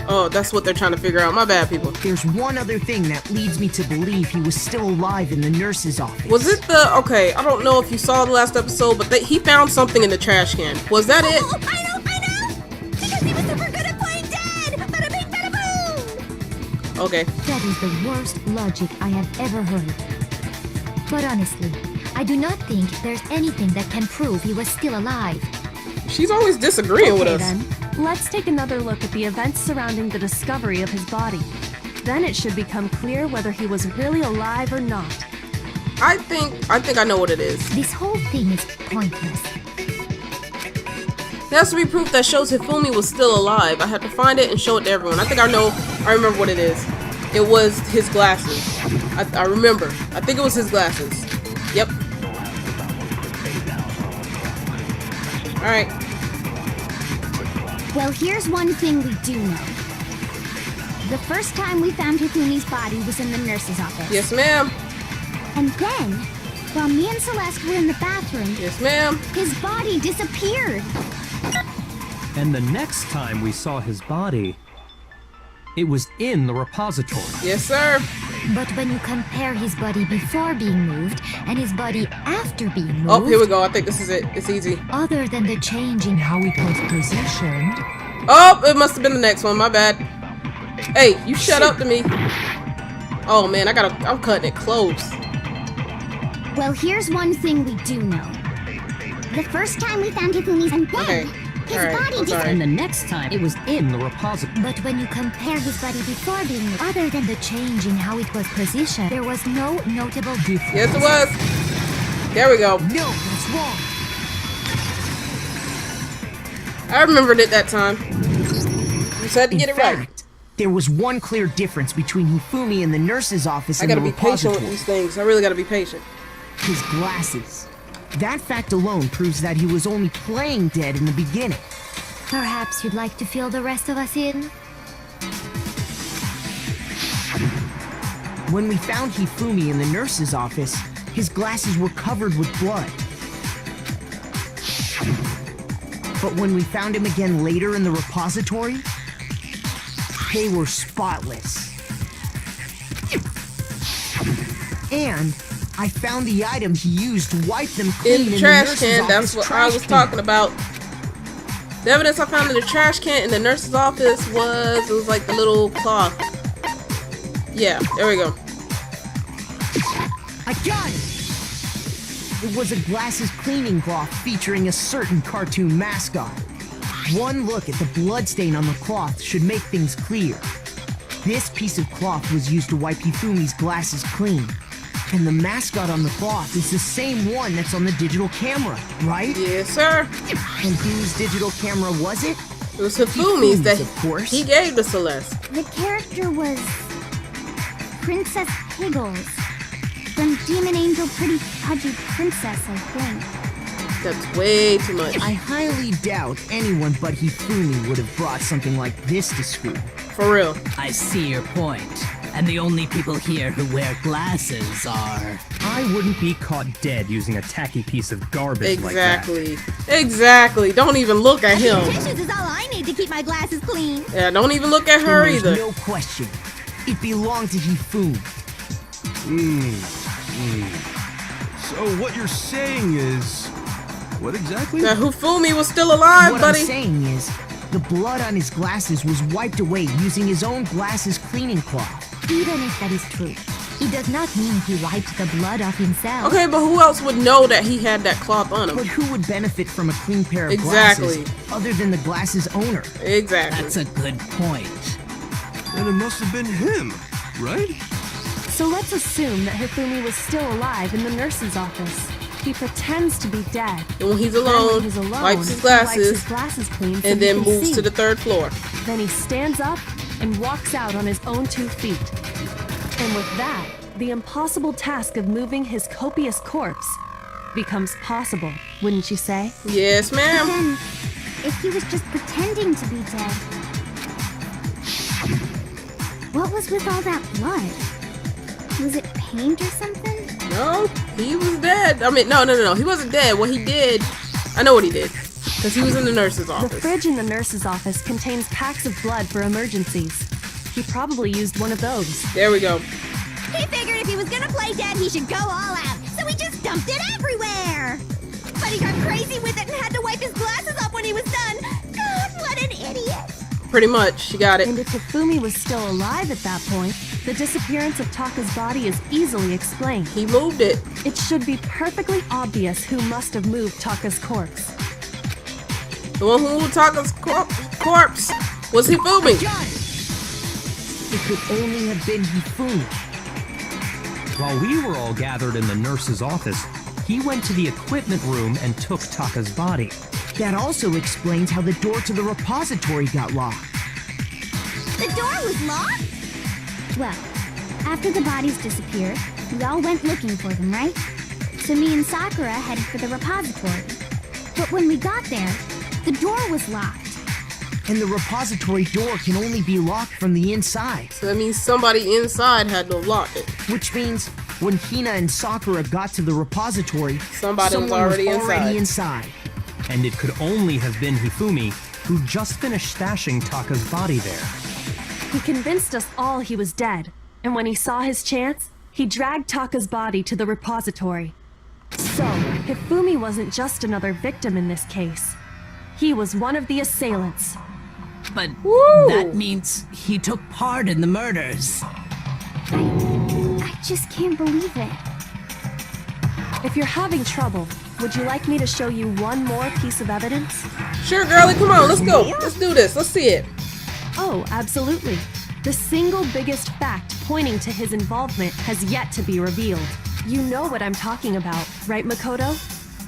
Oh, that's what they're trying to figure out. My bad, people. There's one other thing that leads me to believe he was still alive in the nurse's office. Was it the... Okay, I don't know if you saw the last episode, but he found something in the trash can. Was that it? Oh, I know! Because he was super good at playing dead! Bada bing, bada boom! Okay. That is the worst logic I have ever heard. But honestly, I do not think there's anything that can prove he was still alive. She's always disagreeing with us. Then, let's take another look at the events surrounding the discovery of his body. Then it should become clear whether he was really alive or not. I think I know what it is. This whole thing is pointless. There has to be proof that shows Hifumi was still alive. I have to find it and show it to everyone. I think I remember what it is. It was his glasses. I remember. I think it was his glasses. Yep. Alright. Well, here's one thing we do know. The first time we found Hifumi's body was in the nurse's office. Yes, ma'am. And then, while me and Celeste were in the bathroom, Yes, ma'am. his body disappeared. And the next time we saw his body, it was in the repository. Yes, sir. But when you compare his body before being moved and his body after being moved... Oh, here we go. I think this is it. It's easy. Other than the change in how it was positioned... Oh, it must have been the next one. My bad. Hey, you shut up to me. Oh, man. I'm cutting it close. Well, here's one thing we do know. The first time we found Hifumi's and then Okay. his Alright, body I'm sorry. And the next time, it was In the repository. But when you compare his body before being moved, other than the change in how it was positioned, there was no notable difference. Yes, it was. There we go. No, that's wrong. I remembered it that time. You just had to In get it right. fact, there was one clear difference between Hifumi and the nurse's office I and the gotta be patient repository. with these things. I really gotta be patient. His glasses. That fact alone proves that he was only playing dead in the beginning. Perhaps you'd like to fill the rest of us in? When we found Hifumi in the nurse's office, his glasses were covered with blood. But when we found him again later in the repository, they were spotless. And I found the item he used to wipe them clean In the trash nurse's can, that's office what I trash was can. talking about. The evidence I found in the trash can in the nurse's office was like the little cloth. Yeah, there we go. I got it! It was a glasses cleaning cloth featuring a certain cartoon mascot. One look at the bloodstain on the cloth should make things clear. This piece of cloth was used to wipe Hifumi's glasses clean. And the mascot on the cloth is the same one that's on the digital camera, right? Yes, sir. And whose digital camera was it? It was Hifumi's that of course. he gave to Celeste. The character was Princess Piggles from Demon Angel Pretty Pudgy Princess, I think. That's way too much. I highly doubt anyone but Hifumi would have brought something like this to school. For real. I see your point. And the only people here who wear glasses are... I wouldn't be caught dead using a tacky piece of garbage like that. Exactly. Exactly. Don't even look at him. Tissues is all I need to keep my glasses clean. Yeah, don't even look at her And there's either. no question. It belonged to Hifumi. So what you're saying is... What exactly? That Hifumi was still alive, What buddy. I'm saying is, the blood on his glasses was wiped away using his own glasses cleaning cloth. Even if that is true, it does not mean he wiped the blood off himself. Okay, but who else would know that he had that cloth on But him? who would benefit from a clean pair of Exactly. glasses other than the glasses owner? Exactly. That's a good point. And it must have been him, right? So let's assume that Hifumi was still alive in the nurse's office. He pretends to be dead. And when he's Then alone, when he's alone, wipes his he glasses, glasses clean so and he then can moves see. to the 3rd floor. Then he stands up and walks out on his own 2 feet. And with that, the impossible task of moving his copious corpse becomes possible, wouldn't you say? Yes, ma'am. Then, if he was just pretending to be dead, what was with all that blood? Was it paint or something? No, he was dead. I mean, no. He wasn't dead. What he did, I know what he did. Because he was in the nurse's The office. fridge in the nurse's office contains packs of blood for emergencies. He probably used one of those. There we go. He figured if he was gonna play dead, he should go all out, so he just dumped it everywhere. But he got crazy with it and had to wipe his glasses off when he was done. God, what an idiot! Pretty much. You got And it. if Hifumi was still alive at that point, the disappearance of Taka's body is easily explained. He moved it. It should be perfectly obvious who must have moved Taka's corpse. The one who moved Taka's corpse was Hifumi. Got it! It could only have been Hifumi. While we were all gathered in the nurse's office, he went to the equipment room and took Taka's body. That also explains how the door to the repository got locked. The door was locked? Well, after the bodies disappeared, we all went looking for them, right? So me and Sakura headed for the repository. But when we got there, the door was locked. And the repository door can only be locked from the inside. So that means somebody inside had to have locked it. Which means when Hina and Sakura got to the repository, Somebody was someone already inside. And it could only have been Hifumi, who just finished stashing Taka's body there. He convinced us all he was dead, and when he saw his chance, he dragged Taka's body to the repository. So, Hifumi wasn't just another victim in this case. He was one of the assailants. But that means he took part in the murders. I just can't believe it. If you're having trouble, would you like me to show you one more piece of evidence? Sure, girlie, come on, let's go. Let's do this. Let's see it. Oh, absolutely. The single biggest fact pointing to his involvement has yet to be revealed. You know what I'm talking about, right, Makoto?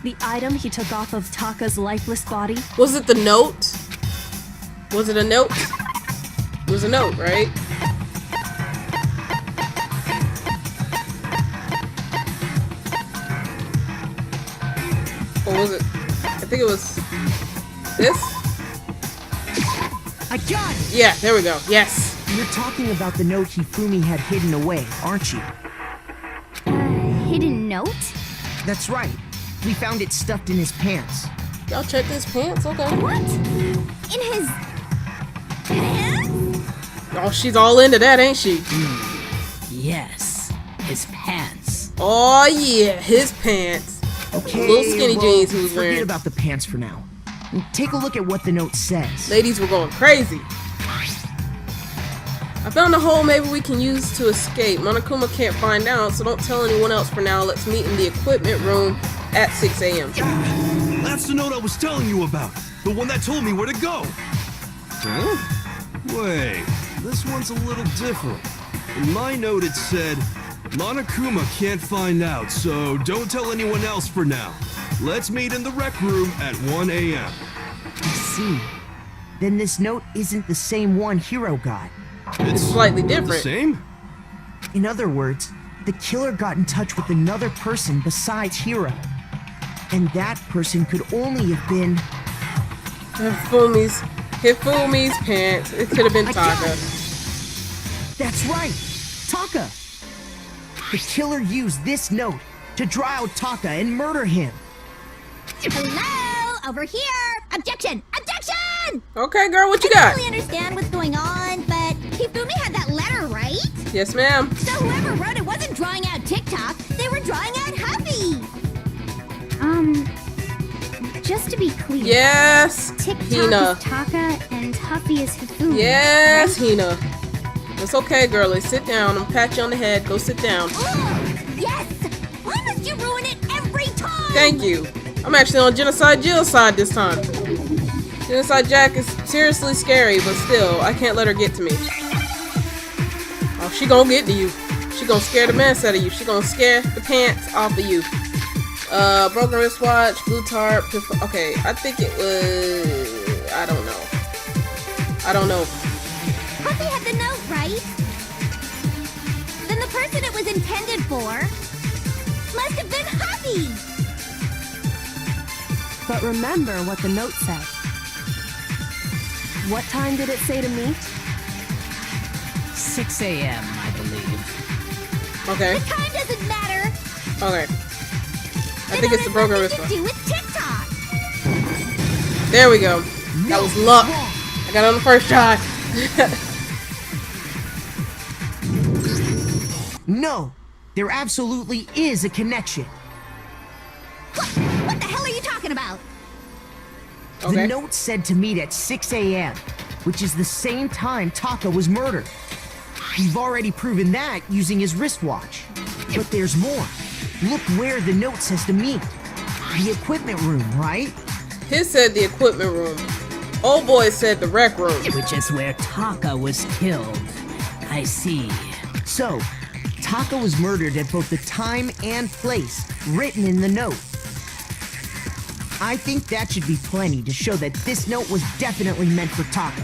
The item he took off of Taka's lifeless body? Was it the note? Was it a note? was a note, right? Or was it? I think it was this? I got it! Yeah, there we go. Yes. You're talking about the note Hifumi had hidden away, aren't you? Hidden note? That's right. We found it stuffed in his pants. Y'all checked his pants? Okay. What? In his pants? Oh, she's all into that, ain't she? Yes, his pants. Oh, yeah, his pants. Okay, Little skinny jeans he was forget wearing. about the pants for now. Take a look at what the note says. Ladies were going crazy. I found a hole maybe we can use to escape. Monokuma can't find out, so don't tell anyone else for now. Let's meet in the equipment room at 6 a.m. That's the note I was telling you about. The one that told me where to go. Huh? Wait, this one's a little different. In my note it said, Monokuma can't find out, so don't tell anyone else for now. Let's meet in the rec room at 1 a.m. I see. Then this note isn't the same one Hiro got. It's slightly The different. same? In other words, the killer got in touch with another person besides Hiro. And that person could only have been... Hifumi's pants. It could have been I got Taka. it. That's right, Taka. The killer used this note to draw out Taka and murder him. Hello? Over here! Objection! Objection! Okay, girl, what you I got? don't really understand what's going on, but Hifumi had that letter, right? Yes, ma'am. So whoever wrote it wasn't drawing out TikTok, they were drawing out Huffy! Just to be clear. Yes, TikTok Hina. is Taka and Huffy is Hifumi. Yes, Hina. It's okay, girlie. Sit down. I'm pat you on the head. Go sit down. Ugh, yes! Why must you ruin it every time? Thank you. I'm actually on Genocide Jill's side this time. Genocide Jack is seriously scary, but still, I can't let her get to me. Oh, she gonna get to you. She gonna scare the mess out of you. She gonna scare the pants off of you. Broken wristwatch, blue tarp. Okay, I think it was... I don't know. Huffy had the note, right? Then the person it was intended for must have been Huffy! But remember what the note said. What time did it say to meet? 6 a.m., I believe. Okay. The time doesn't matter! Okay. I think it's the broken nothing wristwatch. to do with TikTok! There we go. That was luck. I got it on the first try. No, there absolutely is a connection. What the hell are you talking about? Okay. The note said to meet at 6 a.m., which is the same time Taka was murdered. You've already proven that using his wristwatch. But there's more. Look where the note says to meet. The equipment room, right? His said the equipment room. Old boy said the rec room. Which is where Taka was killed. I see. So, Taka was murdered at both the time and place written in the note. I think that should be plenty to show that this note was definitely meant for Taka.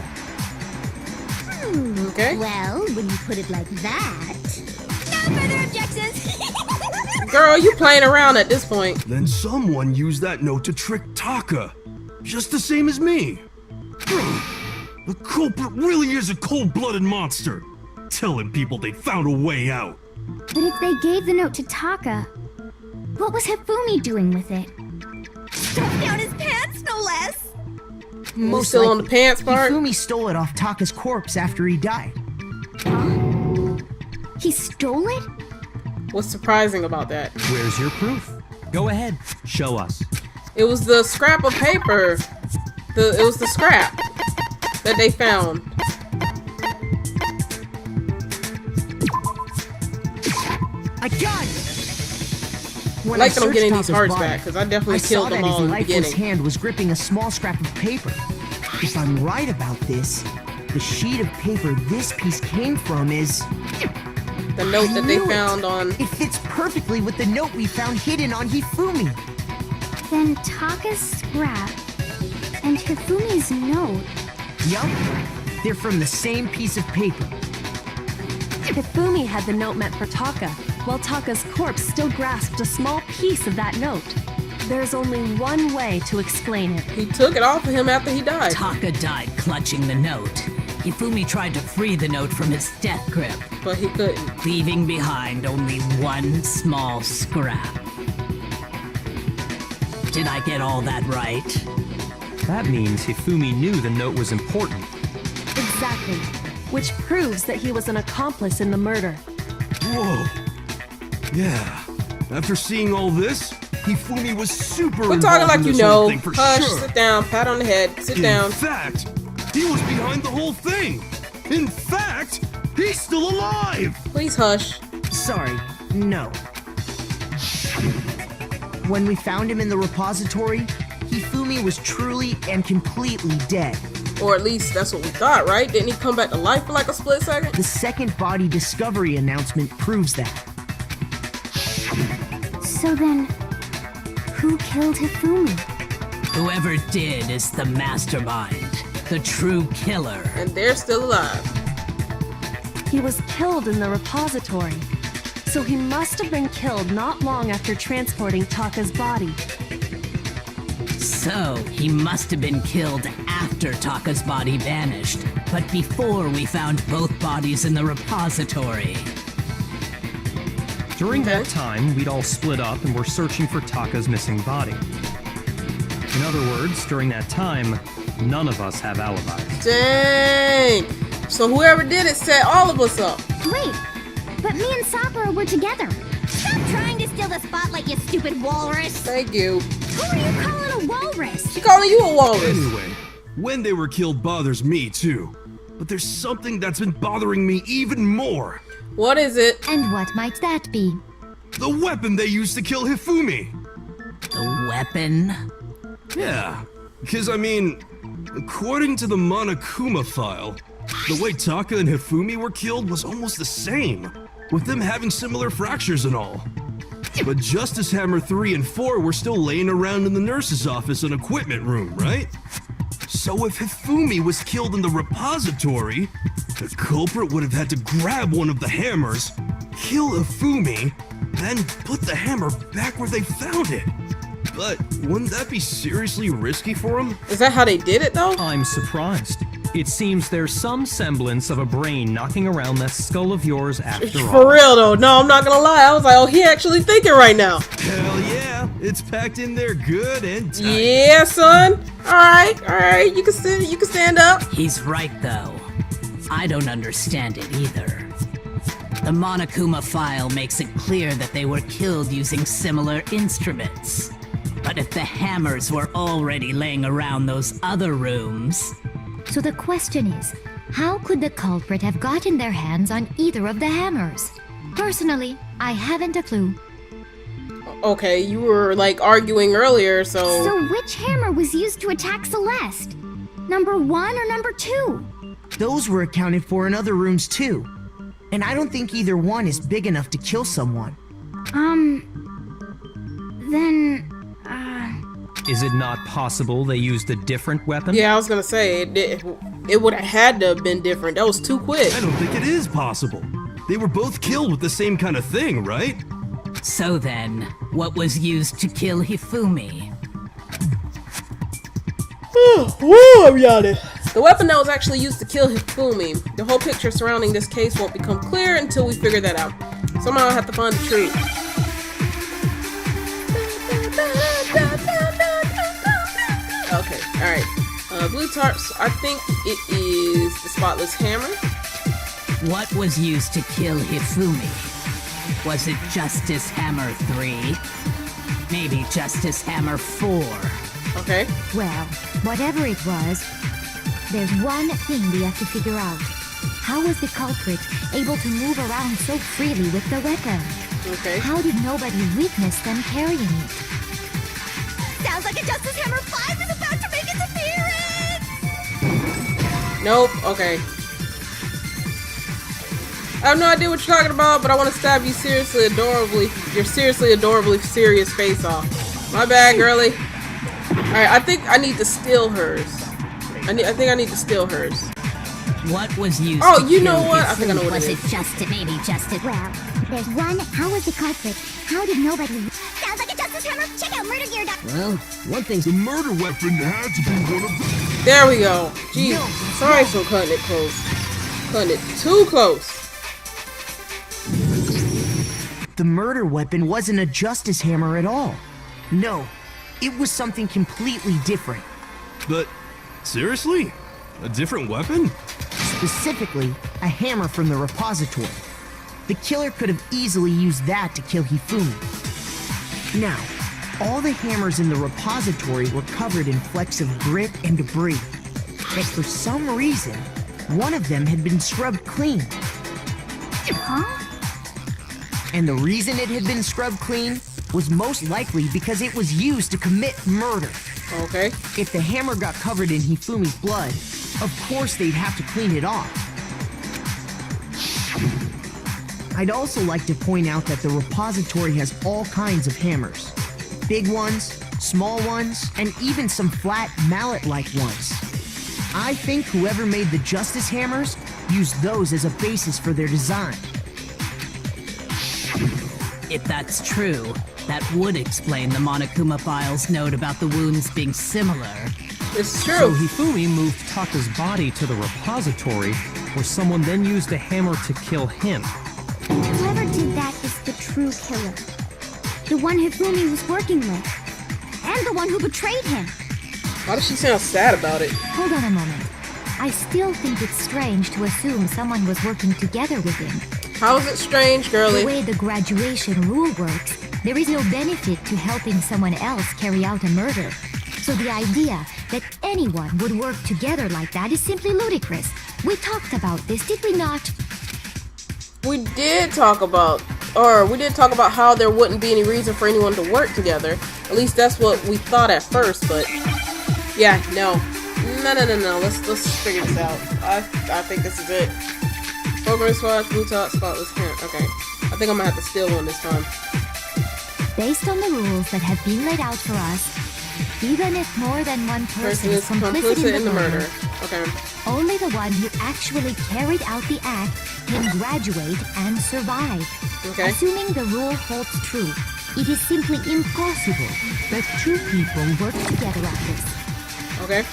Okay. Well, when you put it like that... No further objections! Girl, you playing around at this point. Then someone used that note to trick Taka. Just the same as me. The culprit really is a cold-blooded monster. Telling people they found a way out. But if they gave the note to Taka, what was Hifumi doing with it? Stuffed down his pants, no less! You still on the pants part? Hifumi stole it off Taka's corpse after he died. He stole it? What's surprising about that? Where's your proof? Go ahead, show us. It was the scrap of paper. It was the scrap that they found. I got it! I When like that I'm searched getting these Taka's hearts body, back, because I definitely I killed saw them that all in his the lifeless beginning. hand was gripping a small scrap of paper. If I'm right about this, the sheet of paper this piece came from is... The note that they knew it. found on... It fits perfectly with the note we found hidden on Hifumi. Then Taka's scrap and Hifumi's note. Yup. They're from the same piece of paper. Hifumi had the note meant for Taka, while Taka's corpse still grasped a small piece of that note. There's only one way to explain it. He took it off of him after he died. Taka died clutching the note. Hifumi tried to free the note from his death grip, But he couldn't. leaving behind only one small scrap. Did I get all that right? That means Hifumi knew the note was important. Exactly. Which proves that he was an accomplice in the murder. Whoa. Yeah. After seeing all this, Hifumi was super We're involved talking like in you this whole know. thing for Hush, sure. sit down, pat on the head, sit down. In fact, he was behind the whole thing. In fact, he's still alive. Please hush. Sorry, no. When we found him in the repository, Hifumi was truly and completely dead. Or at least that's what we thought, right? Didn't he come back to life for like a split second? The second body discovery announcement proves that. So then, who killed Hifumi? Whoever did is the mastermind, the true killer. And they're still alive. He was killed in the repository. So he must have been killed not long after transporting Taka's body. So, he must have been killed after Taka's body vanished, but before we found both bodies in the repository. During that time, we'd all split up and were searching for Taka's missing body. In other words, during that time, none of us have alibis. Dang. So whoever did it set all of us up. Wait, but me and Sakura were together. Stop trying to steal the spotlight, you stupid walrus. Thank you. Who are you calling a walrus? She calling you a walrus. Anyway, when they were killed bothers me too. But there's something that's been bothering me even more. What is it? And what might that be? The weapon they used to kill Hifumi. The weapon? Yeah, because I mean, according to the Monokuma file, the way Taka and Hifumi were killed was almost the same, with them having similar fractures and all. But Justice Hammer 3 and 4 were still laying around in the nurse's office and equipment room, right? So if Hifumi was killed in the repository, the culprit would have had to grab one of the hammers, kill Hifumi, then put the hammer back where they found it. But wouldn't that be seriously risky for him? Is that how they did it though? I'm surprised. It seems there's some semblance of a brain knocking around that skull of yours after all. For real though, no, I'm not gonna lie. I was like, oh, he actually thinking right now. Hell yeah, it's packed in there good and tight. Yeah, son. All right. You can stand up. He's right, though. I don't understand it either. The Monokuma file makes it clear that they were killed using similar instruments. But if the hammers were already laying around those other rooms... So the question is, how could the culprit have gotten their hands on either of the hammers? Personally, I haven't a clue. Okay, you were like arguing earlier, so... So which hammer was used to attack Celeste? Number 1 or number 2? Those were accounted for in other rooms too. And I don't think either one is big enough to kill someone. Then, Is it not possible they used a different weapon? Yeah, I was gonna say, it would have had to have been different. That was too quick. I don't think it is possible. They were both killed with the same kind of thing, right? So then, what was used to kill Hifumi? Woo, I'm yawning. The weapon that was actually used to kill Hifumi. The whole picture surrounding this case won't become clear until we figure that out. Somehow I'll have to find the truth. Okay, alright. Blue tarps, I think it is the spotless hammer. What was used to kill Hifumi? Was it Justice Hammer 3? Maybe Justice Hammer 4? Okay. well, whatever it was, there's one thing we have to figure out. How was the culprit able to move around so freely with the weapon? Okay. How did nobody witness them carrying it? Sounds like a Justice Hammer 5 is about to make its appearance! Nope. Okay. I have no idea what you're talking about, but I want to stab you seriously, adorably. Your seriously, adorably serious face off. My bad, girly. All right, I think I need to steal hers. I think I need to steal hers. What was used Oh, to you know kill what? I his think I know what Was it it is. just maybe just it? Well, there's one. How was the culprit? How did nobody? Sounds like a justice hammer. Check out Murder Gear. Well, one thing's The murder weapon had to be one of them. There we go. Jeez. Sorry for cutting it close. Cutting it too close. The murder weapon wasn't a justice hammer at all. No, it was something completely different. But, seriously? A different weapon? Specifically, a hammer from the repository. The killer could have easily used that to kill Hifumi. Now, all the hammers in the repository were covered in flecks of grit and debris. But for some reason, one of them had been scrubbed clean. Huh? And the reason it had been scrubbed clean was most likely because it was used to commit murder. Okay. If the hammer got covered in Hifumi's blood, of course they'd have to clean it off. I'd also like to point out that the repository has all kinds of hammers. Big ones, small ones, and even some flat mallet-like ones. I think whoever made the justice hammers used those as a basis for their design. If that's true, that would explain the Monokuma file's note about the wounds being similar. It's So true. Hifumi moved Taka's body to the repository, where someone then used a hammer to kill him. Whoever did that is the true killer. The one Hifumi was working with. And the one who betrayed him. Why does she sound sad about it? Hold on a moment. I still think it's strange to assume someone was working together with him. How is it strange, The girly? way the graduation rule works, there is no benefit to helping someone else carry out a murder. So the idea that anyone would work together like that is simply ludicrous. We talked about this, did we not? We did talk about how there wouldn't be any reason for anyone to work together. At least that's what we thought at first, but yeah, no. Let's figure this out. I think this is it. Program swatch, blue top, spotless hair. Okay. I think I'm gonna have to steal one this time. Based on the rules that have been laid out for us, even if more than one person is complicit in the murder, Okay. only the one who actually carried out the act can graduate and survive. Okay. Assuming the rule holds true, it is simply impossible that two people work together like this. Okay.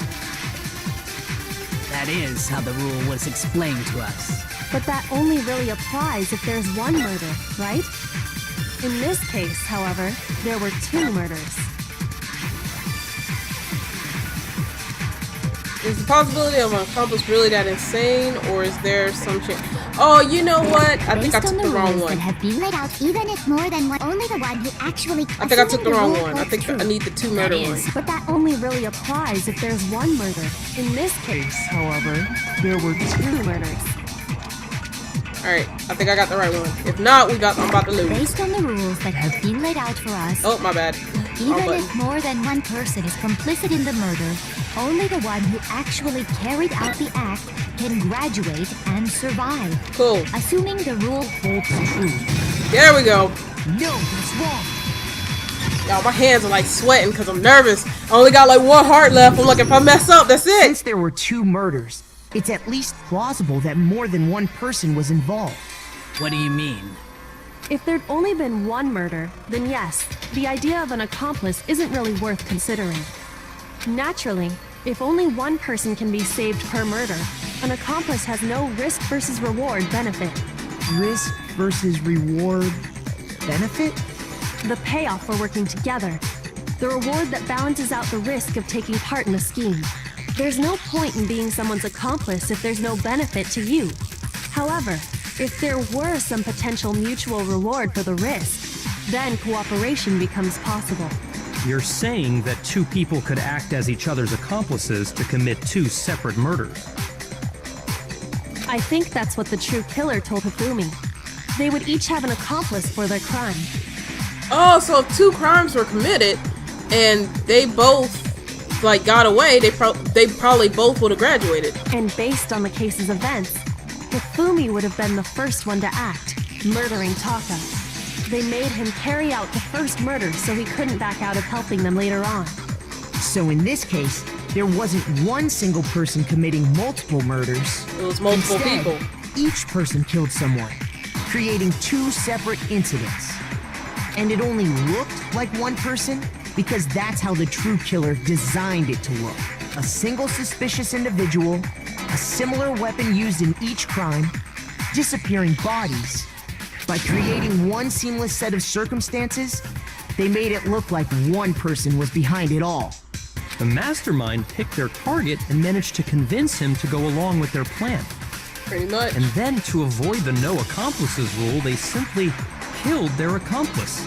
That is how the rule was explained to us. But that only really applies if there's one murder, right? In this case, however, there were two murders. Is the possibility of an accomplice really that insane, or is there some shit? Oh, you know what? I think I Based on took the the wrong rules that one. have been laid out, Even if more than one. Only the one who actually. I think I took the wrong Assuming one. I rule think holds I need the two murder one. But that only really applies if there's one murder. In this case, however, there were two murders. Alright, I think I got the right one. If not, I'm about to lose. Based on the rules that have been laid out for us, Oh, my bad. even Wrong button. if more than one person is complicit in the murder, only the one who actually carried out the act can graduate and survive. Cool. Assuming the rule holds true. There we go. No, that's wrong. Y'all, my hands are like sweating because I'm nervous. I only got like one heart left. I'm like, if I mess up, that's it. Since there were two murders, it's at least plausible that more than one person was involved. What do you mean? If there'd only been one murder, then yes, the idea of an accomplice isn't really worth considering. Naturally, if only one person can be saved per murder, an accomplice has no risk versus reward benefit. Risk versus reward benefit? The payoff for working together. The reward that balances out the risk of taking part in a scheme. There's no point in being someone's accomplice if there's no benefit to you. However, if there were some potential mutual reward for the risk, then cooperation becomes possible. You're saying that two people could act as each other's accomplices to commit two separate murders. I think that's what the true killer told Hifumi. They would each have an accomplice for their crime. Oh, so if two crimes were committed and they both like got away, they probably both would have graduated. And based on the case's events, Hifumi would have been the first one to act, murdering Taka. They made him carry out the first murder so he couldn't back out of helping them later on. So in this case, There wasn't one single person committing multiple murders. It was multiple Instead, people. each person killed someone, creating two separate incidents. And it only looked like one person because that's how the true killer designed it to look. A single suspicious individual, a similar weapon used in each crime, disappearing bodies. By creating one seamless set of circumstances, they made it look like one person was behind it all. The mastermind picked their target and managed to convince him to go along with their plan. Pretty much. And then, to avoid the no accomplices rule, they simply killed their accomplice.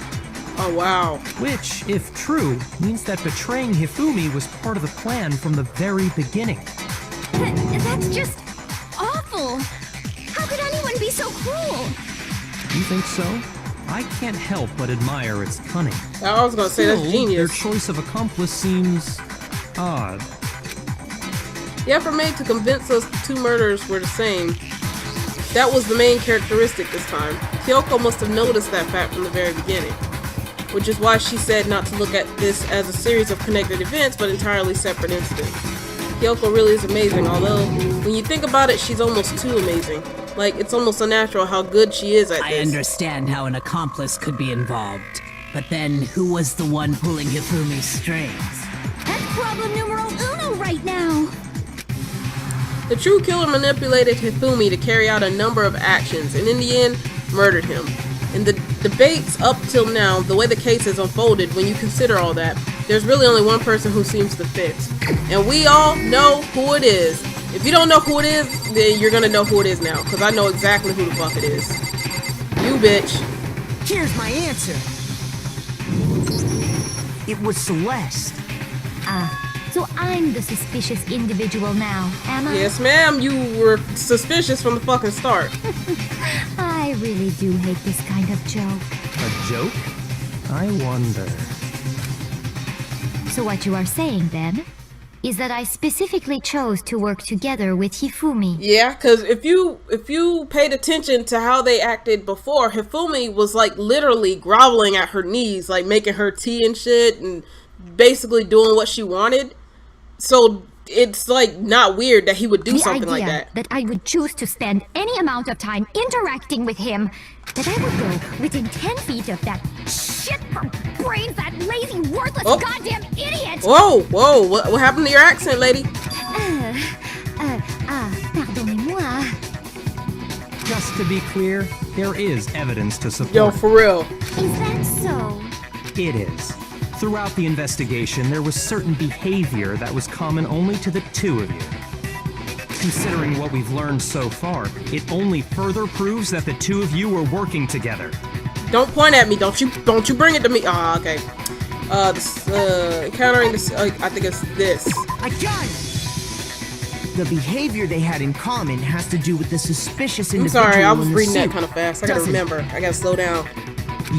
Oh, wow. Which, if true, means that betraying Hifumi was part of the plan from the very beginning. That's just awful. How could anyone be so cruel? You think so? I can't help but admire its cunning. I was gonna say that's Still, genius. their choice of accomplice seems odd. The effort made to convince us two murders were the same. That was the main characteristic this time. Kyoko must have noticed that fact from the very beginning, which is why she said not to look at this as a series of connected events, but entirely separate incidents. Kyoko really is amazing, although when you think about it, she's almost too amazing. Like, it's almost unnatural how good she is at I this. understand how an accomplice could be involved, but then who was the one pulling Hifumi's strings? That's problem numero uno right now. The true killer manipulated Hifumi to carry out a number of actions, and in the end, murdered him. In the debates up till now, the way the case has unfolded, when you consider all that, there's really only one person who seems to fit. And we all know who it is. If you don't know who it is, then you're gonna know who it is now, because I know exactly who the fuck it is. You bitch. Here's my answer. It was Celeste. So I'm the suspicious individual now, am I? Yes, ma'am, you were suspicious from the fucking start. I really do hate this kind of joke. A joke? I wonder. So what you are saying then is that I specifically chose to work together with Hifumi. Yeah, because if you paid attention to how they acted before, Hifumi was like literally groveling at her knees, like making her tea and shit, and basically doing what she wanted. So it's like not weird that he would do something like that. That I would choose to spend any amount of time interacting with him, that I would go within 10 feet of that shit for brains, that lazy, worthless, goddamn idiot! Whoa, what happened to your accent, lady? Pardonnez-moi. Just to be clear, there is evidence to support. Yo, for real. Is that so? It is. Throughout the investigation, there was certain behavior that was common only to the two of you. Considering what we've learned so far, it only further proves that the two of you were working together. Don't point at me. Don't you bring it to me. Ah, okay. Encountering this. I think it's this. I got it! The behavior they had in common has to do with the suspicious I'm individual sorry, I was in the reading that suit, kind of fast. I gotta doesn't it? remember. I gotta slow down.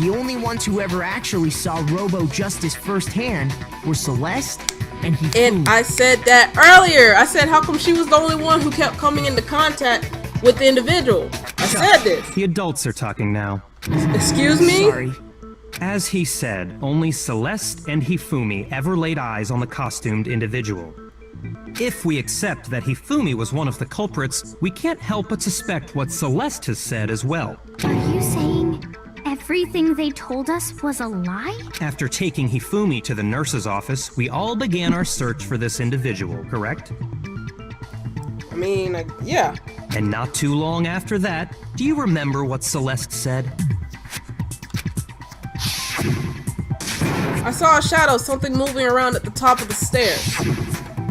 The only ones who ever actually saw Robo Justice firsthand were Celeste and Hifumi. And I said that earlier. I said, how come she was the only one who kept coming into contact with the individual? I said this. The adults are talking now. Excuse me? Sorry. As he said, only Celeste and Hifumi ever laid eyes on the costumed individual. If we accept that Hifumi was one of the culprits, we can't help but suspect what Celeste has said as well. Are you saying everything they told us was a lie? After taking Hifumi to the nurse's office, we all began our search for this individual, correct? I mean, yeah. And not too long after that, do you remember what Celeste said? I saw a shadow, something moving around at the top of the stairs.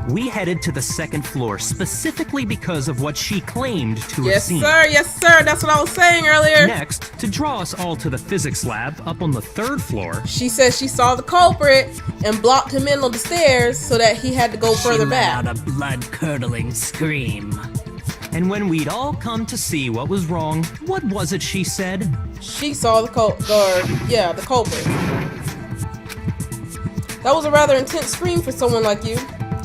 We headed to the second floor specifically because of what she claimed to have Yes, seen. yes, sir. That's what I was saying earlier. Next, to draw us all to the physics lab up on the third floor, She said she saw the culprit and blocked him in on the stairs so that he had to go further She let back. out a blood-curdling scream. and when we'd all come to see what was wrong, what was it she said? She saw the culprit. That was a rather intense scream for someone like you.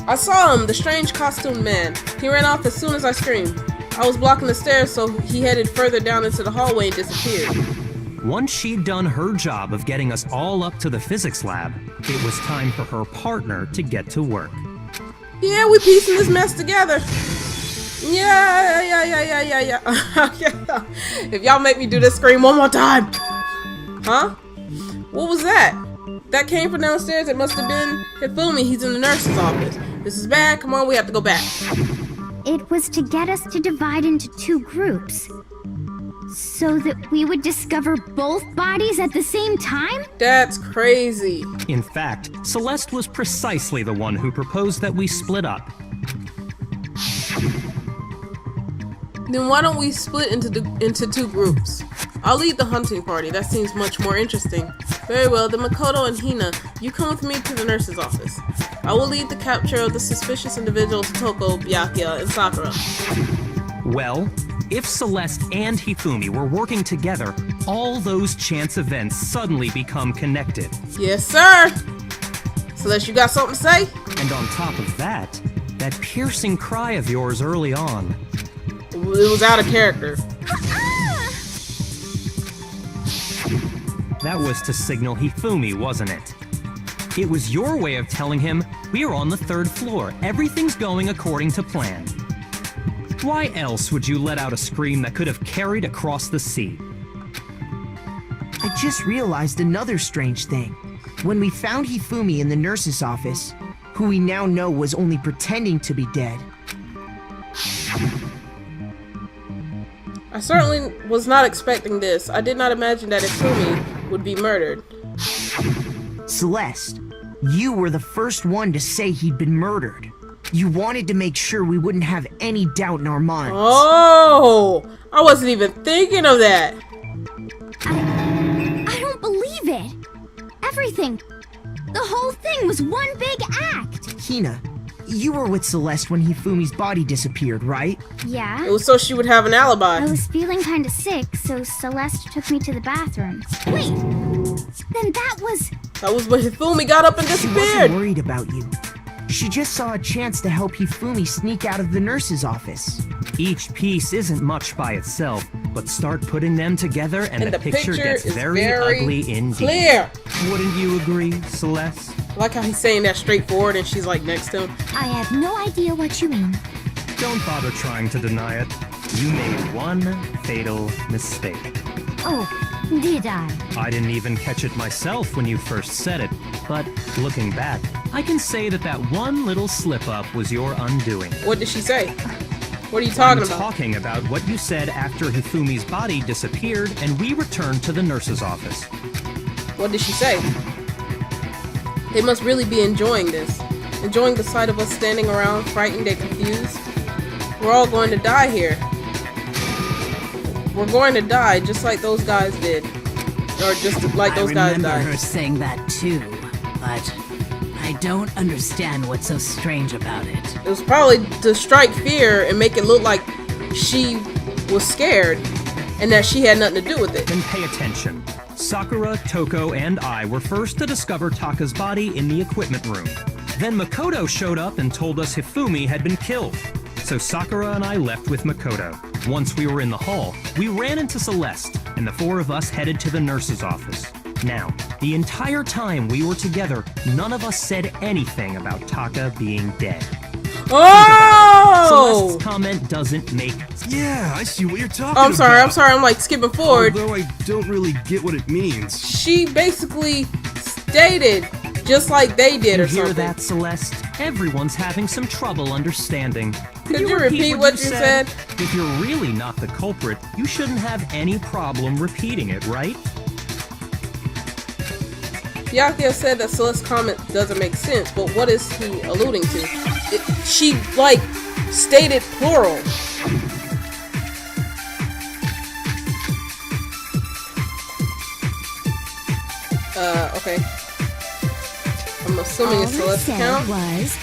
I saw him, the strange costumed man. He ran off as soon as I screamed. I was blocking the stairs, so he headed further down into the hallway and disappeared. Once she'd done her job of getting us all up to the physics lab, it was time for her partner to get to work. Yeah, we piecing this mess together. Yeah. If y'all make me do this scream one more time. Huh? What was that? That came from downstairs. It must have been Hifumi. He's in the nurse's office. This is bad. Come on, we have to go back. It was to get us to divide into 2 groups. So that we would discover both bodies at the same time? That's crazy. In fact, Celeste was precisely the one who proposed that we split up. Then why don't we split into 2 groups? I'll lead the hunting party. That seems much more interesting. Very well, then Makoto and Hina, you come with me to the nurse's office. I will lead the capture of the suspicious individuals Toko, Byakuya, and Sakura. Well, if Celeste and Hifumi were working together, all those chance events suddenly become connected. Yes, sir! Celeste, you got something to say? And on top of that, that piercing cry of yours early on. It was out of character. That was to signal Hifumi, wasn't it? It was your way of telling him, we're on the 3rd floor, everything's going according to plan. Why else would you let out a scream that could have carried across the sea? I just realized another strange thing. When we found Hifumi in the nurse's office, who we now know was only pretending to be dead. I certainly was not expecting this. I did not imagine that Hifumi would be murdered. Celeste, you were the first one to say he'd been murdered. You wanted to make sure we wouldn't have any doubt in our minds. Oh, I wasn't even thinking of that. I don't believe it. Everything. The whole thing was one big act. Hina, you were with Celeste when Hifumi's body disappeared, right? Yeah. It was so she would have an alibi. I was feeling kind of sick, so Celeste took me to the bathroom. Wait, then that was when Hifumi got up and She wasn't disappeared. worried about you. She just saw a chance to help Hifumi sneak out of the nurse's office. Each piece isn't much by itself, but start putting them together and the picture gets is very ugly indeed. clear. Wouldn't you agree, Celeste? I like how he's saying that straightforward and she's like next to him. I have no idea what you mean. Don't bother trying to deny it. You made one fatal mistake. Oh, did I? I didn't even catch it myself when you first said it, but looking back, I can say that that one little slip-up was your undoing. What did she say? What are you talking I'm about? talking about what you said after Hifumi's body disappeared and we returned to the nurse's office. What did she say? They must really be enjoying this. Enjoying the sight of us standing around, frightened and confused. We're all going to die here. We're going to die just like those guys did. Or just like those guys I remember died. her saying that too, but I don't understand what's so strange about it. It was probably to strike fear and make it look like she was scared and that she had nothing to do with it. Then pay attention. Sakura, Toko, and I were first to discover Taka's body in the equipment room. Then Makoto showed up and told us Hifumi had been killed. So Sakura and I left with Makoto. Once we were in the hall, we ran into Celeste, and the 4 of us headed to the nurse's office. Now, the entire time we were together, none of us said anything about Taka being dead. Oh! Celeste's comment doesn't make Yeah, I see what you're talking Oh, I'm sorry, about. I'm sorry, I'm like skipping forward. Although I don't really get what it means. She basically stated just like they did or You hear something. that, Celeste? Everyone's having some trouble understanding. Could you repeat what you said? If you're really not the culprit, you shouldn't have any problem repeating it, right? Byakuya said that Celeste's comment doesn't make sense, but what is he alluding to? She, like, stated plural. Okay. I'm assuming All it's they Celeste's said count. was,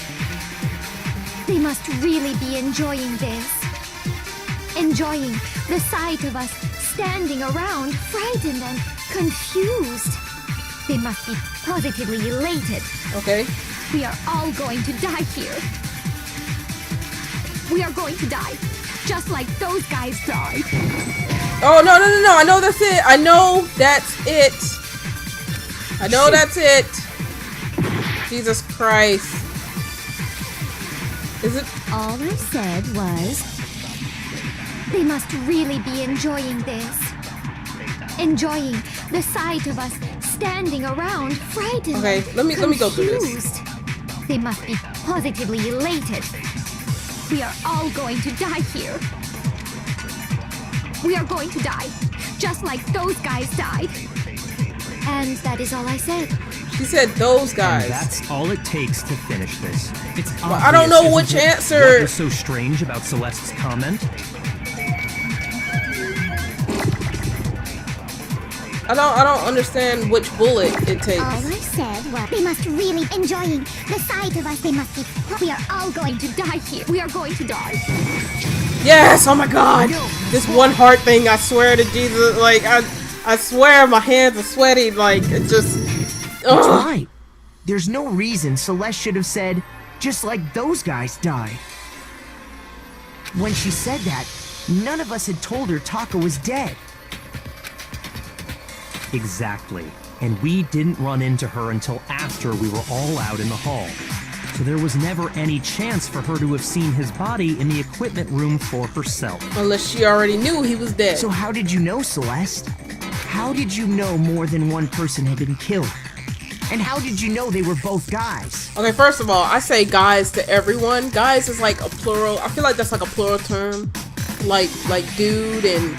they must really be enjoying this. Enjoying the sight of us standing around, frightened and confused. They must be positively elated. Okay. We are all going to die here. We are going to die, just like those guys died. Oh, no, no, no, no. I know that's it. I know that's it. I know that's it. Jesus Christ. Is it? All I said was, they must really be enjoying this. Enjoying the sight of us standing around, frightened. Okay, let me go through this. confused. They must be positively elated. We are all going to die here. We are going to die, just like those guys died. And that is all I said. She said those guys. And that's all it takes to finish this. It's Well, I don't know obvious, which isn't it? answer- What was so strange about Celeste's comment? I don't understand which bullet it takes. All I said was they must really enjoying the sight of us. They must be. We are all going to die here. We are going to die. Yes! Oh my god! This one heart thing, I swear to Jesus, like, I swear my hands are sweaty, like, it just... That's Ugh. right. There's no reason Celeste should have said, just like those guys died. When she said that, none of us had told her Taka was dead. Exactly. And we didn't run into her until after we were all out in the hall. So there was never any chance for her to have seen his body in the equipment room for herself. Unless she already knew he was dead. So how did you know, Celeste? How did you know more than one person had been killed? And how did you know they were both guys? Okay, first of all, I say guys to everyone. Guys is like a plural. I feel like that's like a plural term. Like dude and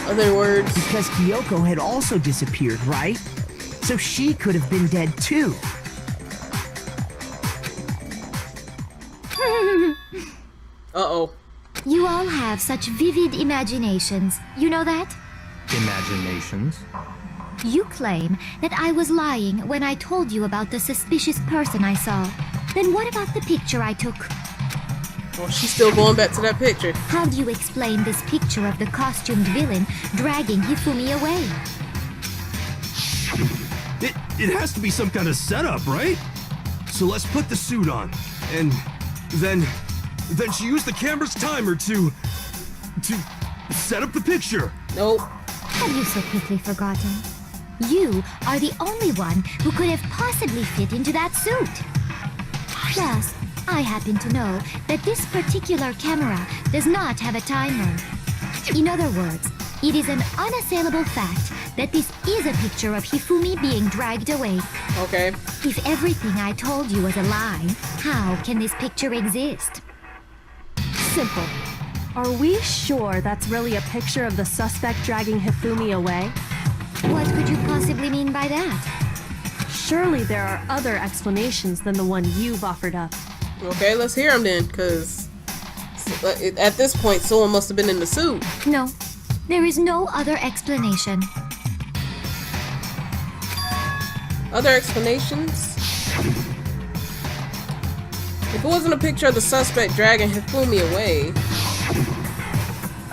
other words. Because Kyoko had also disappeared, right? So she could have been dead too. Uh-oh. You all have such vivid imaginations. You know that? Imaginations. You claim that I was lying when I told you about the suspicious person I saw. Then what about the picture I took? Well, she's still going back to that picture. How do you explain this picture of the costumed villain dragging Hifumi away? It has to be some kind of setup, right? So let's put the suit on, and then she used the camera's timer to set up the picture. Nope. Have you so quickly forgotten? You are the only one who could have possibly fit into that suit. Plus, I happen to know that this particular camera does not have a timer. In other words, it is an unassailable fact that this is a picture of Hifumi being dragged away. Okay. If everything I told you was a lie, how can this picture exist? Simple. Are we sure that's really a picture of the suspect dragging Hifumi away? What could you possibly mean by that? Surely there are other explanations than the one you've offered up. Okay, let's hear him then, because at this point, someone must have been in the suit. No, there is no other explanation. Other explanations? If it wasn't a picture of the suspect dragging Hifumi away,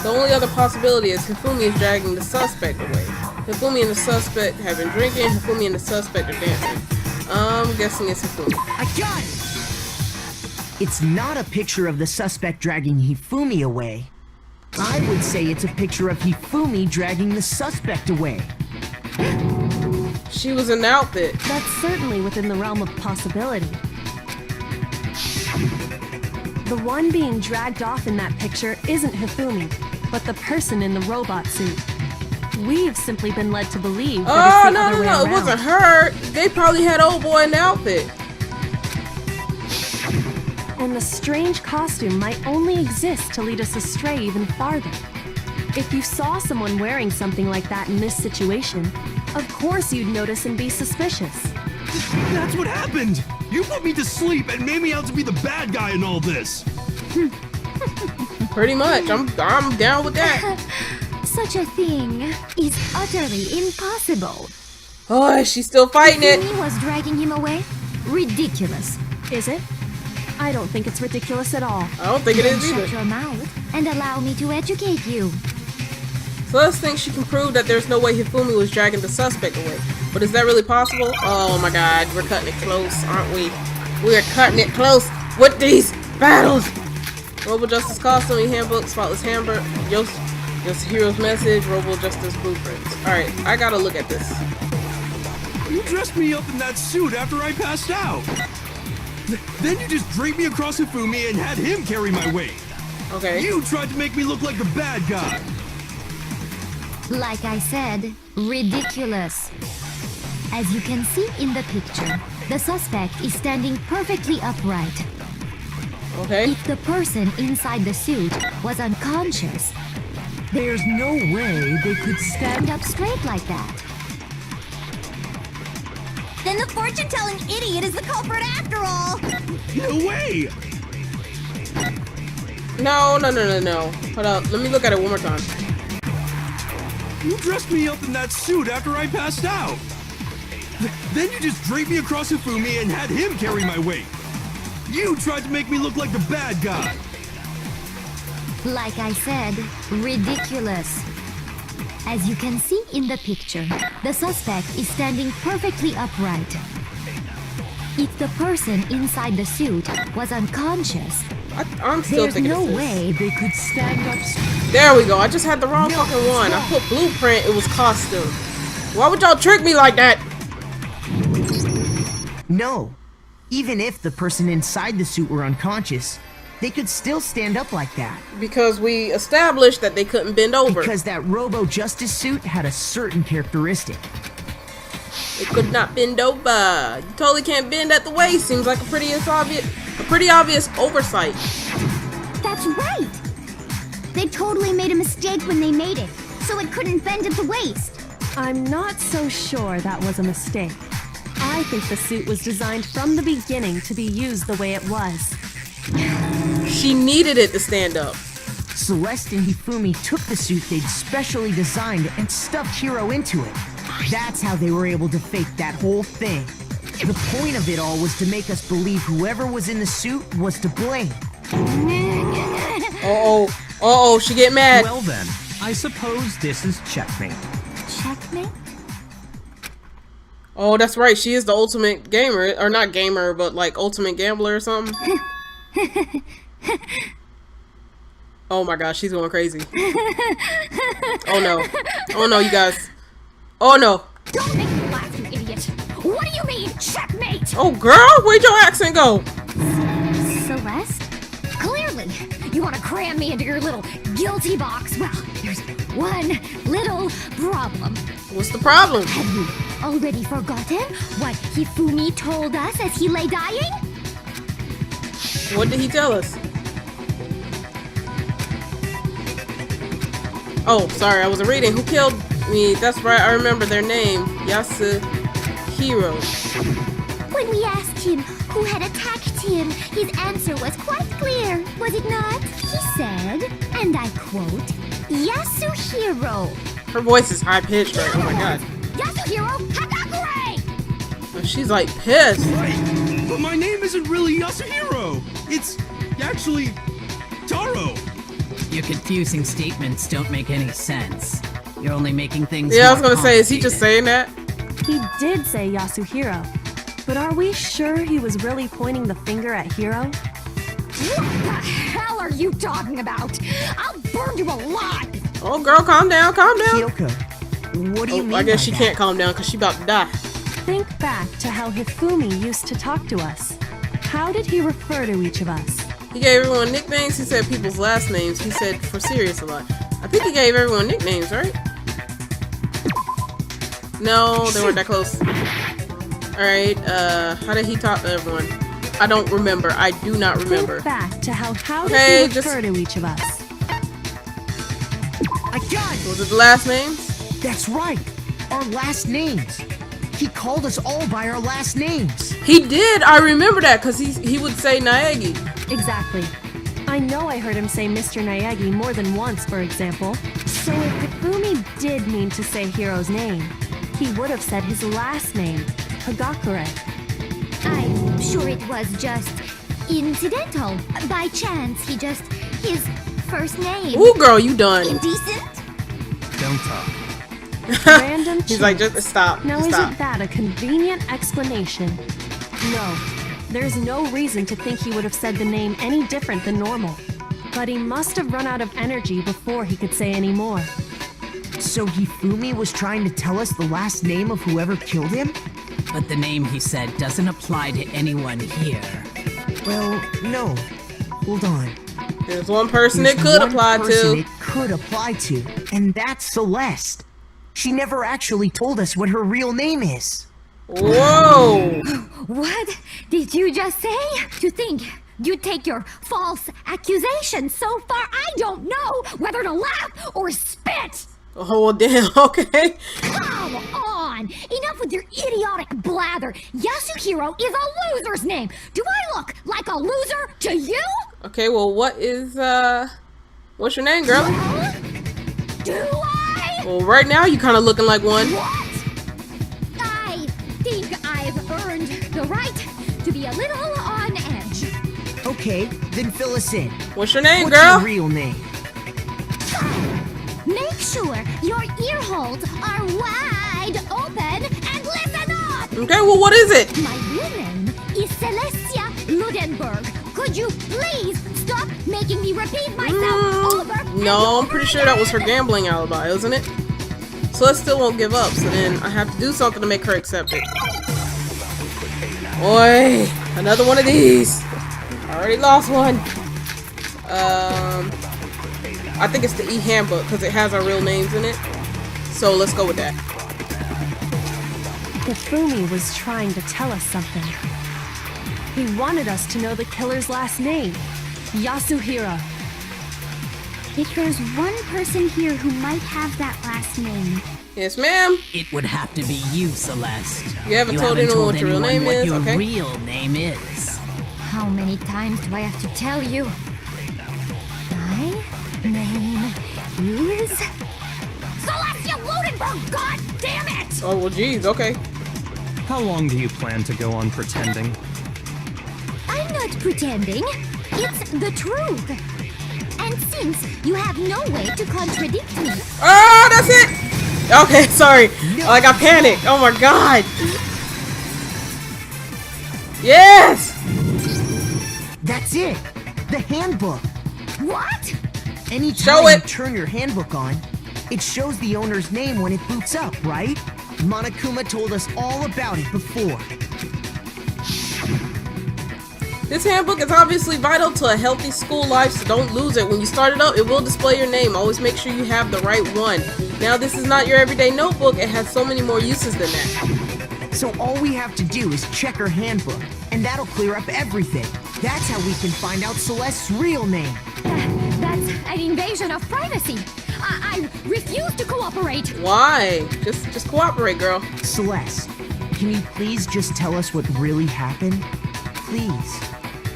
the only other possibility is Hifumi is dragging the suspect away. Hifumi and the suspect have been drinking, Hifumi and the suspect are dancing. I'm guessing it's Hifumi. I got it! It's not a picture of the suspect dragging Hifumi away. I would say it's a picture of Hifumi dragging the suspect away. She was in the outfit. That's certainly within the realm of possibility. The one being dragged off in that picture isn't Hifumi, but the person in the robot suit. We've simply been led to believe that it's the other way around. It wasn't her. They probably had old boy in the outfit. And the strange costume might only exist to lead us astray even farther. If you saw someone wearing something like that in this situation, of course you'd notice and be suspicious. That's what happened! You put me to sleep and made me out to be the bad guy in all this! Pretty much. I'm down with that. Such a thing is utterly impossible. Oh, she's still fighting it. Hifumi was dragging him away? Ridiculous. Is it? I don't think it's ridiculous at all. I don't think it Then is either. shut your mouth and allow me to educate you. Celeste thinks she can prove that there's no way Hifumi was dragging the suspect away. But is that really possible? Oh my god, we're cutting it close, aren't we? We're cutting it close with these battles! Robo Justice Costume Handbook, Spotless Hamburger, Just Hero's Message, Robo Justice Blueprints. Alright, I gotta look at this. You dressed me up in that suit after I passed out! Then you just draped me across Hifumi and had him carry my weight. Okay. You tried to make me look like the bad guy. Like I said, ridiculous. As you can see in the picture, the suspect is standing perfectly upright. Okay. If the person inside the suit was unconscious, There's no way they could stand stand up straight like that. Then the fortune-telling idiot is the culprit after all. No way! No. Hold up. Let me look at it one more time. You dressed me up in that suit after I passed out. Then you just draped me across Hifumi and had him carry my weight. You tried to make me look like the bad guy. Like I said, ridiculous. As you can see in the picture, the suspect is standing perfectly upright. If the person inside the suit was unconscious, I'm still There's thinking no it's this. way they could stand up straight. There we go. I just had the wrong fucking one. I put blueprint. It was costume. Why would y'all trick me like that? No. Even if the person inside the suit were unconscious, they could still stand up like that. Because we established that they couldn't bend over. Because that Robo-Justice suit had a certain characteristic. It could not bend over. You totally can't bend at the waist. Seems like a pretty obvious oversight. That's right. They totally made a mistake when they made it, so it couldn't bend at the waist. I'm not so sure that was a mistake. I think the suit was designed from the beginning to be used the way it was. She needed it to stand up. Celeste and Hifumi took the suit they'd specially designed and stuffed Hiro into it. That's how they were able to fake that whole thing. The point of it all was to make us believe whoever was in the suit was to blame. Uh-oh, she get mad. Well then, I suppose this is checkmate. Checkmate? Oh, that's right. She is the ultimate gamer. Or not gamer, but like ultimate gambler or something. Oh my gosh, she's going crazy. Oh no. Oh no, you guys. Oh no. Don't make me laugh, you idiot. What do you mean, checkmate? Oh girl, where'd your accent go? Celeste? Clearly, you want to cram me into your little guilty box. Well, there's one little problem. What's the problem? Have you already forgotten what Hifumi told us as he lay dying? What did he tell us? Oh, sorry, I wasn't reading. Who killed me? That's right, I remember their name. Yasuhiro. When we asked him who had attacked him, his answer was quite clear, was it not? He said, and I quote, Yasuhiro. Her voice is high pitched, right? Oh my god. Yasuhiro Hagakure! She's like pissed. Right, but my name isn't really Yasuhiro. It's actually Taro. Your confusing statements don't make any sense. You're only making things Yeah, I was more gonna say, is he just complicated. saying that? He did say Yasuhiro, but are we sure he was really pointing the finger at Hiro? What the hell are you talking about? I'll burn you alive! Oh girl, calm down, calm down. Kyoko, what do you mean I guess by she that? can't calm down because she about to die. Think back to how Hifumi used to talk to us. How did he refer to each of us? He gave everyone nicknames. He said people's last names. He said for serious a lot. I think he gave everyone nicknames, right? No, they weren't that close. Alright, how did he talk to everyone? I don't remember. I do not remember. Think back to how Okay, did he refer to each of us? I got it! Was it the last names? That's right! Our last names! He called us all by our last names! He did! I remember that because he would say Naegi. Exactly. I know I heard him say Mr. Naegi more than once, for example. So if Hifumi did mean to say Hiro's name, he would have said his last name, Hagakure. I'm sure it was just incidental. By chance, his first name. Ooh, girl, you done. Indecent? Don't talk. Random He's like, chance. just stop. Now Just isn't stop. that a convenient explanation? No, there's no reason to think he would have said the name any different than normal. But he must have run out of energy before he could say any more. So Hifumi was trying to tell us the last name of whoever killed him? But the name he said doesn't apply to anyone here. Well, no. Hold on. There's one person There's it could one apply person to. it could apply to, and that's Celeste. She never actually told us what her real name is. Whoa! What did you just say? To think you take your false accusations so far, I don't know whether to laugh or spit. Oh, damn, okay. Come on! Enough with your idiotic blather. Yasuhiro is a loser's name. Do I look like a loser to you? Okay, well, what's your name, girl? Huh? Do I? Well, right now you kind of looking like one. What? I think I've earned the right to be a little on edge. Okay, then fill us in. What's your name, What's girl? your real name? Make sure your ear holes are wide open and listen up! Okay, well, what is it? My real name is Celestia Ludenberg. Could you please stop making me repeat myself over and No, I'm over pretty sure that was her again? gambling alibi, isn't it? Celeste still won't give up, so then I have to do something to make her accept it. Boy, another one of these. I already lost one. I think it's the e-handbook because it has our real names in it. So let's go with that. Ifumi was trying to tell us something. He wanted us to know the killer's last name, Yasuhiro. If there's one person here who might have that last name, Yes, ma'am. It would have to be you, Celeste. You haven't told anyone what your real name what is, your okay? real name is. how many times do I have to tell you? My name is Celestia Ludenberg, god damn it! Oh, well, geez, okay. How long do you plan to go on pretending? I'm not pretending. It's the truth. And since you have no way to contradict me, Oh, that's it! Okay, sorry. I got panicked. Oh my god. Yes! That's it! The handbook! what? Anytime Show you it. turn your handbook on, it shows the owner's name when it boots up, right? Monokuma told us all about it before. This handbook is obviously vital to a healthy school life, so don't lose it. When you start it up, it will display your name. Always make sure you have the right one. Now, this is not your everyday notebook. It has so many more uses than that. So all we have to do is check her handbook, and that'll clear up everything. That's how we can find out Celeste's real name. That's an invasion of privacy. I refuse to cooperate. Why? Just cooperate, girl. Celeste, can you please just tell us what really happened? Please,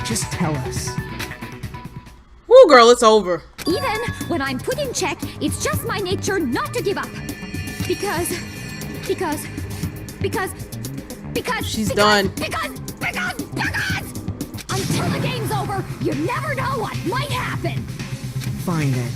just tell us. Woo, girl, it's over. Even when I'm put in check, it's just my nature not to give up. Because She's done. Because until the game's over, you never know what might happen. Fine then.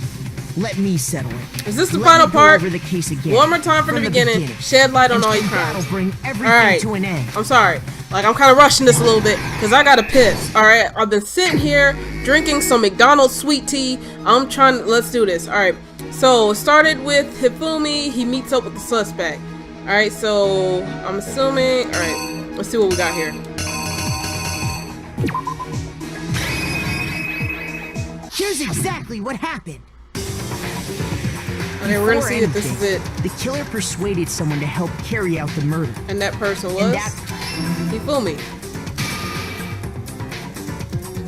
Let me settle it. Is this the Let final me go part? over the case again. One more time from the beginning. Shed light on all your That'll crimes. bring everything Alright. to an end. I'm sorry. Like, I'm kind of rushing this a little bit because I gotta piss. Alright, I've been sitting here drinking some McDonald's sweet tea. Let's do this. Alright, so it started with Hifumi. He meets up with the suspect. Alright, so I'm assuming. Alright, let's see what we got here. Here's exactly what happened. Okay, we're gonna Before see if this is it. anything, the killer persuaded someone to help carry out the murder. And that person was And that Hifumi.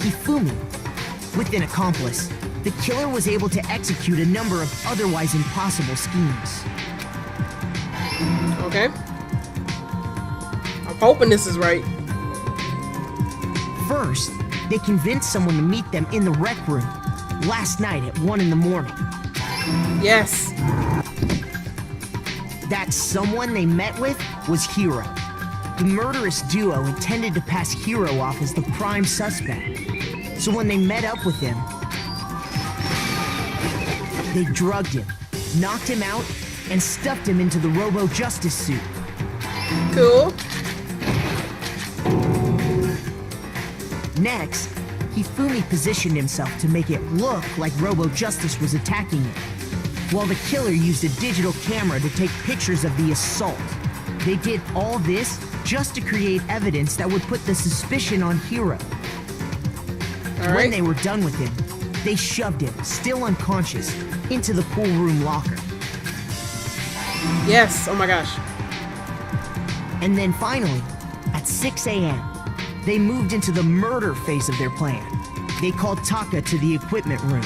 Hifumi, with an accomplice, the killer was able to execute a number of otherwise impossible schemes. Okay. I'm hoping this is right. First, they convinced someone to meet them in the rec room last night at 1 in the morning. Yes. That someone they met with was Hiro. The murderous duo intended to pass Hiro off as the prime suspect. So when they met up with him, they drugged him, knocked him out, and stuffed him into the Robo-Justice suit. Cool. Next, Hifumi positioned himself to make it look like Robo-Justice was attacking him, while the killer used a digital camera to take pictures of the assault. They did all this just to create evidence that would put the suspicion on Hiro. When they were done with him, they shoved him, still unconscious, into the pool room locker. Yes, oh my gosh. And then finally, at 6 a.m., they moved into the murder phase of their plan. They called Taka to the equipment room.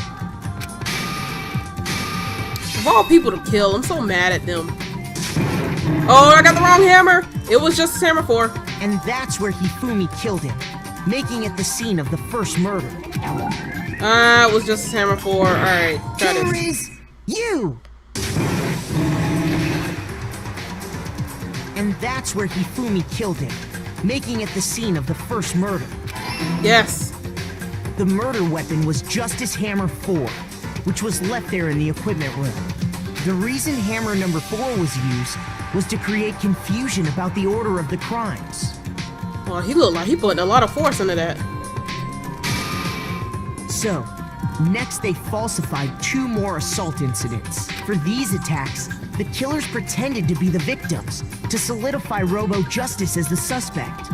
Of all people to kill, I'm so mad at them. Oh, I got the wrong hammer. It was just hammer 4. And that's where Hifumi killed him, making it the scene of the first murder. It was just hammer 4. Alright, try Killer this. is you! And that's where Hifumi killed him, making it the scene of the first murder. Yes. The murder weapon was Justice Hammer 4, which was left there in the equipment room. The reason hammer number 4 was used was to create confusion about the order of the crimes. Well, he looked like he put a lot of force into that. So, next they falsified 2 more assault incidents. For these attacks, the killers pretended to be the victims to solidify Robo Justice as the suspect.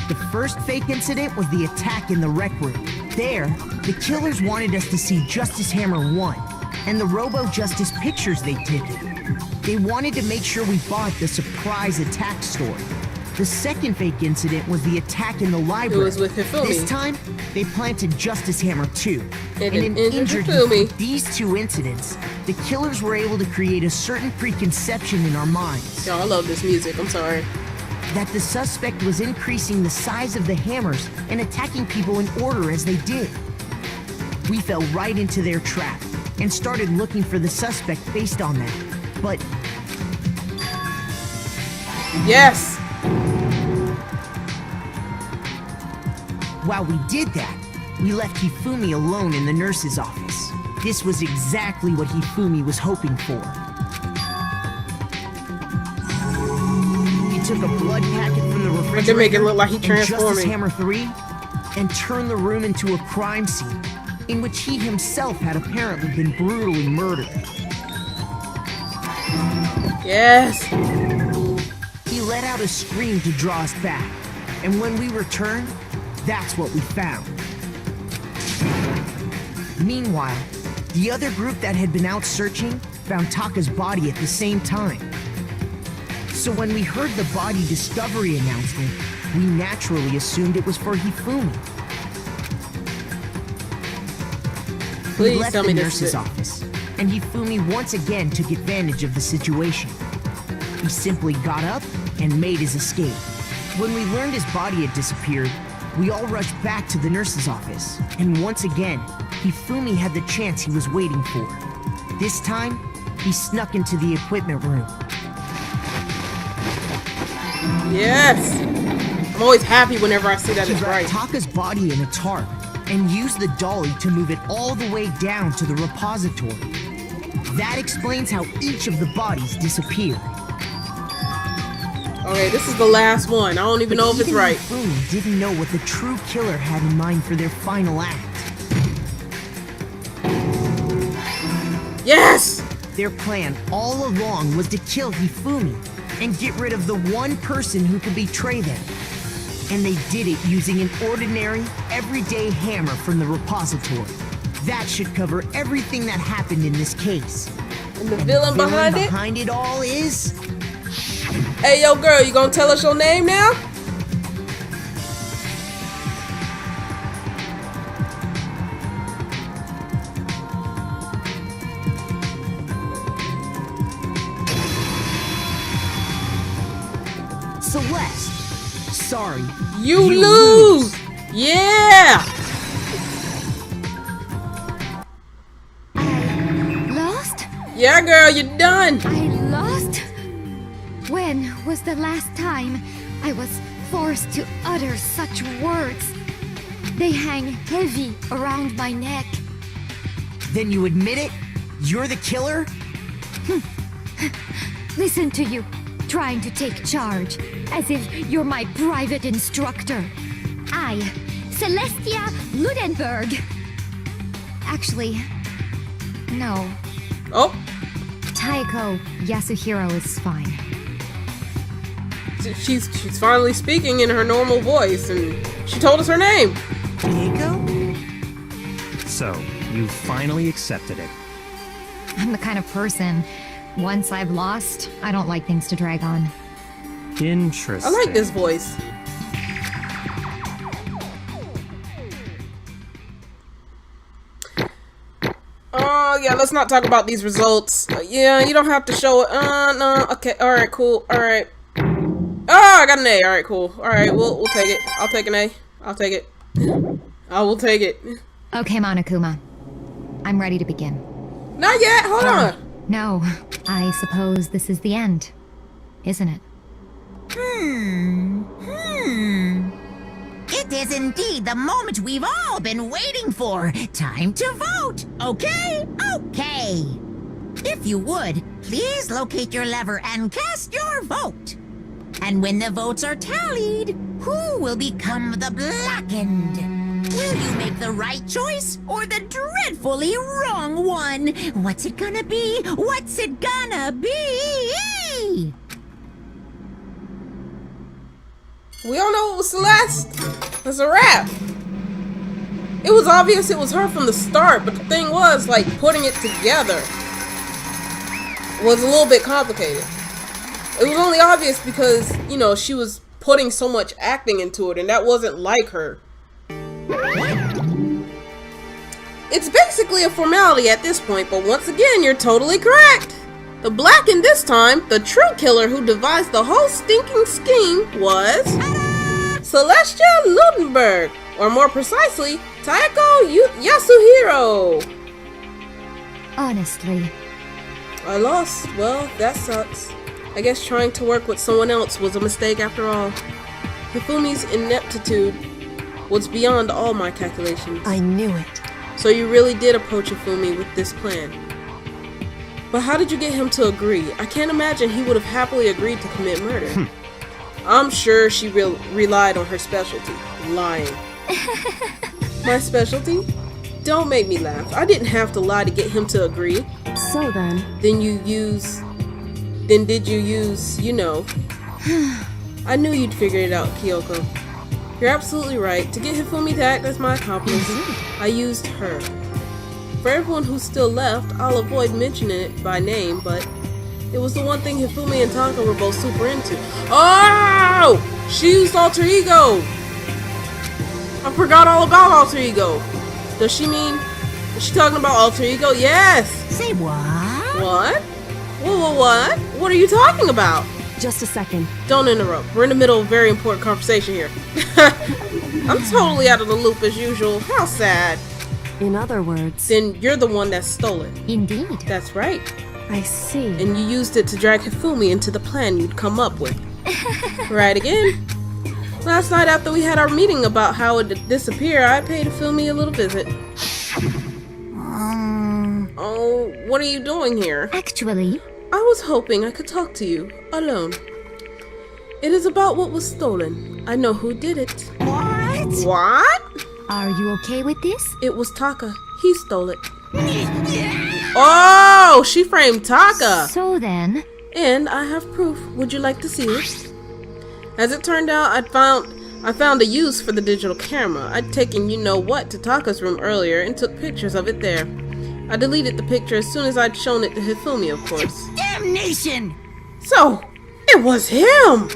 The first fake incident was the attack in the rec room. There, the killers wanted us to see Justice Hammer 1 and the Robo Justice pictures they'd taken. They wanted to make sure we bought the surprise attack story. The second fake incident was the attack in the library. It was with Hifumi. This time, they planted Justice Hammer 2 And an an injured Hifumi. Hifumi. These 2 incidents, the killers were able to create a certain preconception in our minds Yo, I love this music. I'm sorry. that the suspect was increasing the size of the hammers and attacking people in order as they did. We fell right into their trap and started looking for the suspect based on that. But Yes. while we did that, we left Hifumi alone in the nurse's office. This was exactly what Hifumi was hoping for. He took a blood packet from the refrigerator They make it look like he and Justice transforming. Hammer 3 and turned the room into a crime scene in which he himself had apparently been brutally murdered. Yes. He let out a scream to draw us back, and when we returned, that's what we found. Meanwhile, the other group that had been out searching found Taka's body at the same time. So when we heard the body discovery announcement, we naturally assumed it was for Hifumi. We Please left tell the me this nurse's is it. office, and Hifumi once again took advantage of the situation. He simply got up and made his escape. When we learned his body had disappeared, we all rushed back to the nurse's office, and once again, Hifumi had the chance he was waiting for. This time, he snuck into the equipment room. Yes. I'm always happy whenever I see that He it's wrapped right. Taka's body in a tarp and used the dolly to move it all the way down to the repository. That explains how each of the bodies disappeared. Okay, this is the last one. I don't even know if it's right. Hifumi didn't know what the true killer had in mind for their final act. Yes! Their plan all along was to kill Hifumi and get rid of the one person who could betray them. And they did it using an ordinary, everyday hammer from the repository. That should cover everything that happened in this case. And the villain behind it? Behind it all is... Hey, yo, girl, you gonna tell us your name now? Celeste. Sorry. You lose! Yeah! Lost? Yeah, girl, you're done. I lost? When was the last time I was forced to utter such words? They hang heavy around my neck. Then you admit it? You're the killer? Listen to you, trying to take charge, as if you're my private instructor. I, Celestia Ludenberg. Actually, no. Oh, Taiko Yasuhiro is fine. she's finally speaking in her normal voice, and she told us her name. Diego? So, you finally accepted it. I'm the kind of person, once I've lost, I don't like things to drag on. Interesting. I like this voice. Oh, yeah, let's not talk about these results. Yeah, you don't have to show it. No. Okay, alright, cool. Alright. Oh, I got an A. Alright, cool. Alright, we'll take it. I'll take an A. I'll take it. I will take it. Okay, Monokuma. I'm ready to begin. Not yet. Hold on. No, I suppose this is the end, isn't it? It is indeed the moment we've all been waiting for. Time to vote. Okay? Okay. If you would, please locate your lever and cast your vote. And when the votes are tallied, who will become the blackened? Will you make the right choice or the dreadfully wrong one? What's it gonna be? What's it gonna be? We all know it was Celeste. That's a wrap. It was obvious it was her from the start, but the thing was, like, putting it together was a little bit complicated. It was only obvious because, you know, she was putting so much acting into it, and that wasn't like her. It's basically a formality at this point, but once again, you're totally correct. The blackened this time, the true killer who devised the whole stinking scheme was Celestia Ludenberg, or more precisely, Taeko Yasuhiro. Honestly, I lost. Well, that sucks. I guess trying to work with someone else was a mistake after all. Hifumi's ineptitude was beyond all my calculations. I knew it. So you really did approach Hifumi with this plan. But how did you get him to agree? I can't imagine he would have happily agreed to commit murder. I'm sure she relied on her specialty, lying. My specialty? Don't make me laugh. I didn't have to lie to get him to agree. So then, Then did you use, you know. I knew you'd figure it out, Kyoko. You're absolutely right. To get Hifumi to act as my accomplice, I used her. For everyone who's still left, I'll avoid mentioning it by name, but it was the one thing Hifumi and Taka were both super into. Oh! She used alter ego! I forgot all about alter ego. Is she talking about alter ego? Yes! Say what? What? Whoa, what? What are you talking about? just a second. Don't interrupt. We're in the middle of a very important conversation here. I'm totally out of the loop as usual. How sad. In other words, Then you're the one that stole it. Indeed. That's right. I see. And you used it to drag Hifumi into the plan you'd come up with. Right again. Last night after we had our meeting about how it would disappear, I paid Hifumi a little visit. Oh, what are you doing here? Actually, I was hoping I could talk to you, alone. It is about what was stolen. I know who did it. What? What? are you okay with this? It was Taka. He stole it. Oh, she framed Taka. So then, And I have proof. Would you like to see it? As it turned out, I found a use for the digital camera. I'd taken you-know-what to Taka's room earlier and took pictures of it there. I deleted the picture as soon as I'd shown it to Hifumi, of course. Damnation! So, it was him!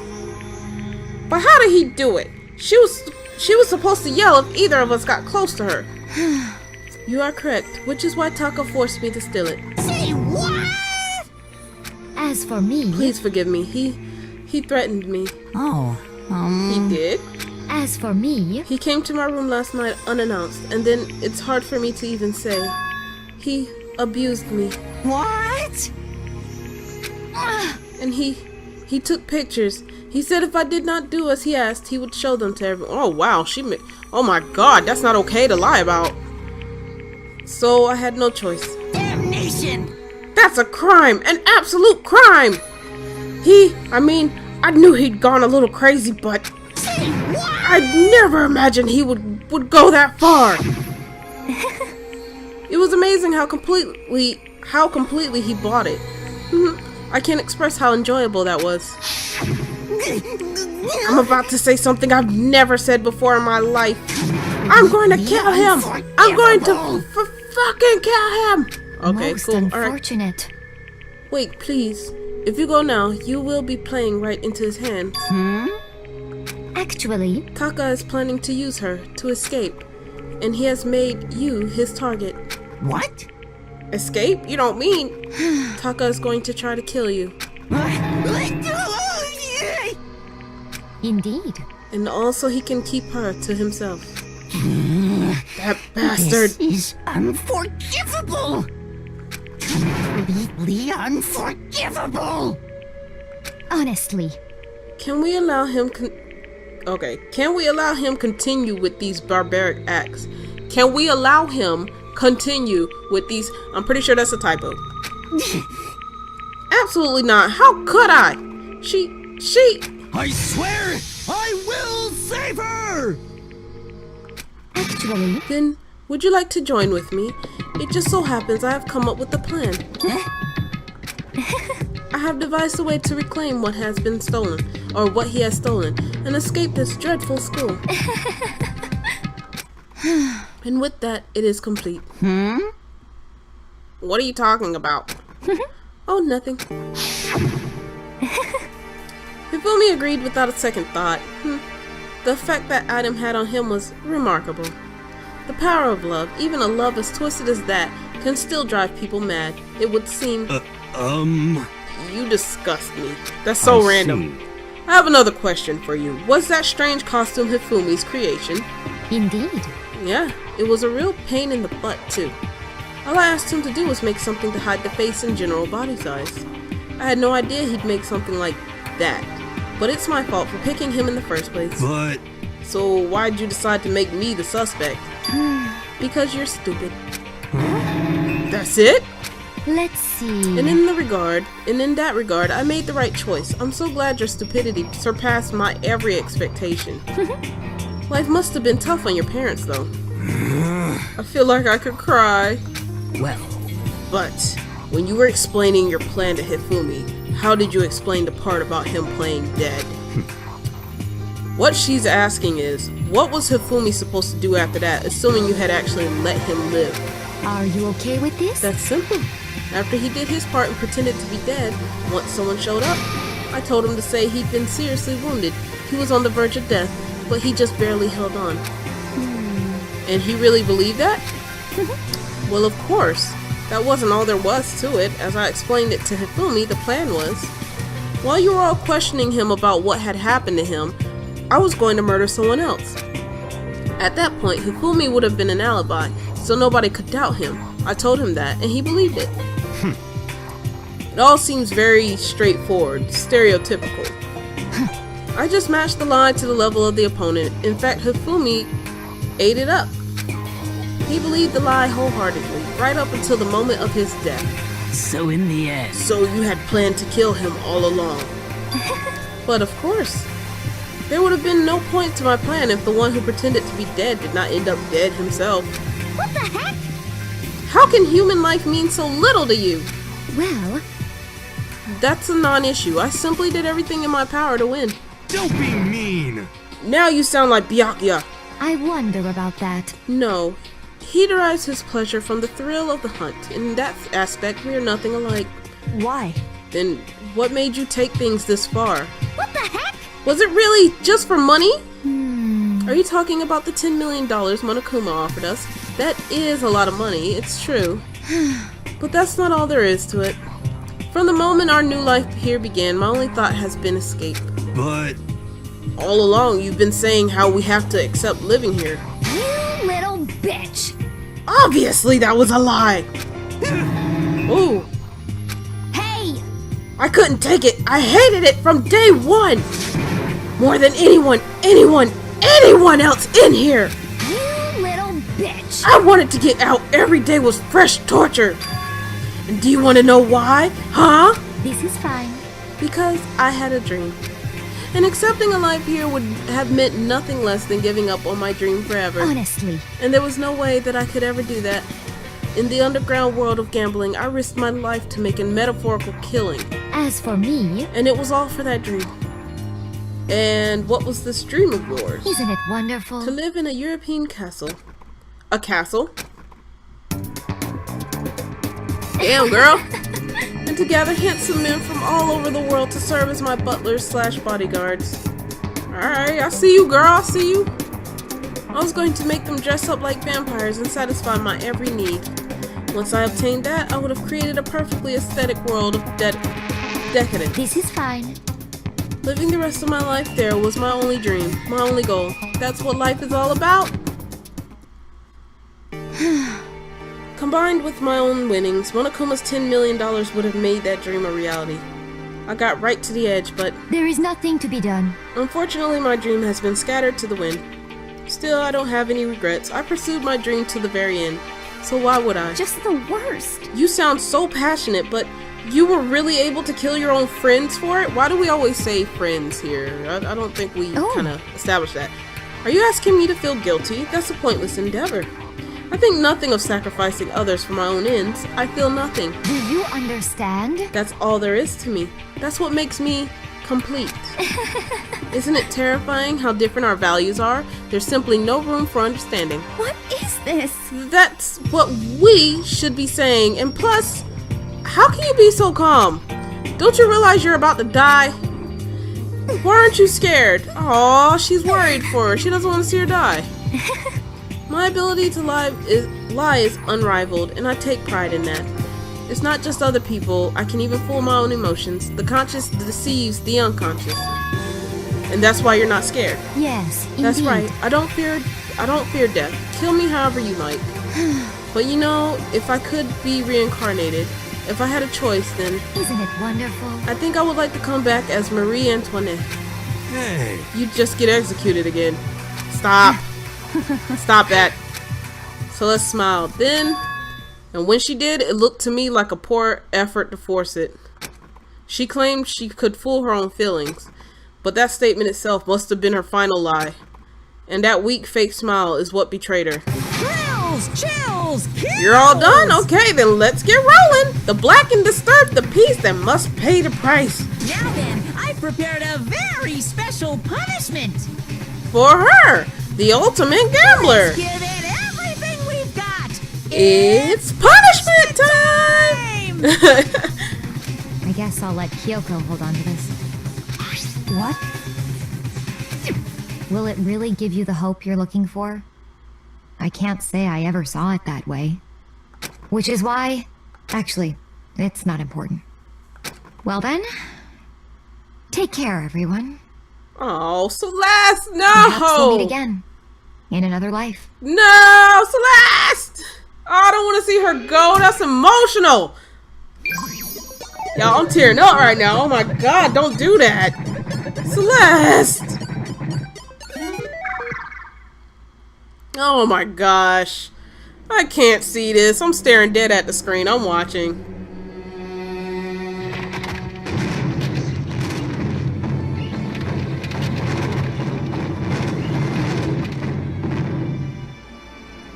But how did he do it? She was supposed to yell if either of us got close to her. You are correct, which is why Taka forced me to steal it. Say what? as for me, Please forgive me. He threatened me. Oh, He did? as for me, He came to my room last night unannounced, and then it's hard for me to even say. He abused me, what? and he took pictures. He said if I did not do as he asked, he would show them to everyone. Oh wow, oh my god, that's not okay to lie about. So I had no choice. Damnation! That's a crime, an absolute crime. I knew he'd gone a little crazy, but Say what? I'd never imagined he would go that far. It was amazing how completely he bought it. I can't express how enjoyable that was. I'm about to say something I've never said before in my life. I'm going to kill him. I'm going to fucking kill him. Okay, Most cool. All right. unfortunate. Wait, please. If you go now, you will be playing right into his hands. Actually, Taka is planning to use her to escape, and he has made you his target. What? Escape? You don't mean? Taka is going to try to kill you. indeed. And also he can keep her to himself. That bastard. This is unforgivable. Completely unforgivable. Honestly, Can we allow him Can we allow him continue with these barbaric acts? Can we allow him continue with these? I'm pretty sure that's a typo. Absolutely not. How could I? She I swear I will save her! actually, Then would you like to join with me? It just so happens I have come up with a plan. I have devised a way to reclaim what has been stolen, or what he has stolen, and escape this dreadful school. And with that, it is complete. What are you talking about? Oh, nothing. Hifumi agreed without a second thought. The effect that item had on him was remarkable. The power of love, even a love as twisted as that, can still drive people mad. It would seem... You disgust me. That's so random. I have another question for you. Was that strange costume Hifumi's creation? indeed. Yeah, it was a real pain in the butt too. All I asked him to do was make something to hide the face and general body size. I had no idea he'd make something like that. But it's my fault for picking him in the first place. But So why'd you decide to make me the suspect? Because you're stupid. That's it? Let's see. And in that regard, I made the right choice. I'm so glad your stupidity surpassed my every expectation. Life must have been tough on your parents, though. I feel like I could cry. Well, But when you were explaining your plan to Hifumi, how did you explain the part about him playing dead? What she's asking is, what was Hifumi supposed to do after that, assuming you had actually let him live? Are you okay with this? That's simple. After he did his part and pretended to be dead, once someone showed up, I told him to say he'd been seriously wounded. He was on the verge of death, but he just barely held on. And he really believed that? Well, of course. That wasn't all there was to it. As I explained it to Hifumi, the plan was, while you were all questioning him about what had happened to him, I was going to murder someone else. At that point, Hifumi would have been an alibi, so nobody could doubt him. I told him that, and he believed it. It all seems very straightforward, stereotypical. I just matched the lie to the level of the opponent. In fact, Hifumi ate it up. He believed the lie wholeheartedly, right up until the moment of his death. so in the end, So you had planned to kill him all along. But of course, there would have been no point to my plan if the one who pretended to be dead did not end up dead himself. What the heck? How can human life mean so little to you? Well, That's a non-issue. I simply did everything in my power to win. don't be mean! Now you sound like Byakuya. I wonder about that. No. He derives his pleasure from the thrill of the hunt. In that aspect, we are nothing alike. Why? Then what made you take things this far? What the heck? Was it really just for money? Are you talking about the $10 million Monokuma offered us? That is a lot of money, it's true. But that's not all there is to it. From the moment our new life here began, my only thought has been escape. But All along, you've been saying how we have to accept living here. You little bitch. Obviously, that was a lie! Ooh, Hey, I couldn't take it! I hated it from day one! More than anyone else in here! you little bitch. I wanted to get out. Every day was fresh torture. And do you want to know why? Huh? This is fine. Because I had a dream. And accepting a life here would have meant nothing less than giving up on my dream forever. Honestly, And there was no way that I could ever do that. In the underground world of gambling, I risked my life to make a metaphorical killing. as for me, And it was all for that dream. And what was this dream of yours? Isn't it wonderful? To live in a European castle. A castle? Damn, girl! And to gather handsome men from all over the world to serve as my butlers slash bodyguards. Alright, I see you, girl, I see you. I was going to make them dress up like vampires and satisfy my every need. Once I obtained that, I would have created a perfectly aesthetic world of decadence. This is fine. Living the rest of my life there was my only dream, my only goal. That's what life is all about. Combined with my own winnings, Monokoma's $10 million would have made that dream a reality. I got right to the edge, but There is nothing to be done. unfortunately my dream has been scattered to the wind. Still, I don't have any regrets. I pursued my dream to the very end, so why would I? Just the worst. You sound so passionate, but you were really able to kill your own friends for it? Why do we always say friends here? I don't think we kind of established that. Are you asking me to feel guilty? That's a pointless endeavor. I think nothing of sacrificing others for my own ends. I feel nothing. Do you understand? That's all there is to me. That's what makes me complete. Isn't it terrifying how different our values are? There's simply no room for understanding. What is this? That's what we should be saying. And plus, how can you be so calm? Don't you realize you're about to die? Why aren't you scared? Aw, she's worried for her. She doesn't want to see her die. My ability to lie is unrivaled, and I take pride in that. It's not just other people. I can even fool my own emotions. The conscious deceives the unconscious. And that's why you're not scared. Yes, That's indeed. right. I don't fear death. Kill me however you like. But you know, if I could be reincarnated, if I had a choice, then Isn't it wonderful? I think I would like to come back as Marie Antoinette. Hey, You'd just get executed again. Stop. Stop that. So let's smile. Then, and when she did, it looked to me like a poor effort to force it. She claimed she could fool her own feelings, but that statement itself must have been her final lie. And that weak fake smile is what betrayed her. Thrills, chills, kills. You're all done? Okay, then let's get rolling. The black and disturbed the piece that must pay the price. Now then, I've prepared a very special punishment. For her, the ultimate gambler. Give it everything we've got. It's punishment time! I guess I'll let Kyoko hold on to this. What? Will it really give you the hope you're looking for? I can't say I ever saw it that way. Which is why... Actually, it's not important. Well then... Take care, everyone. Oh, Celeste, Perhaps we'll meet no! again. In another life. No, Celeste! Oh, I don't want to see her go. That's emotional. Y'all, I'm tearing up right now. Oh my god, don't do that. Celeste! Oh my gosh. I can't see this. I'm staring dead at the screen. I'm watching.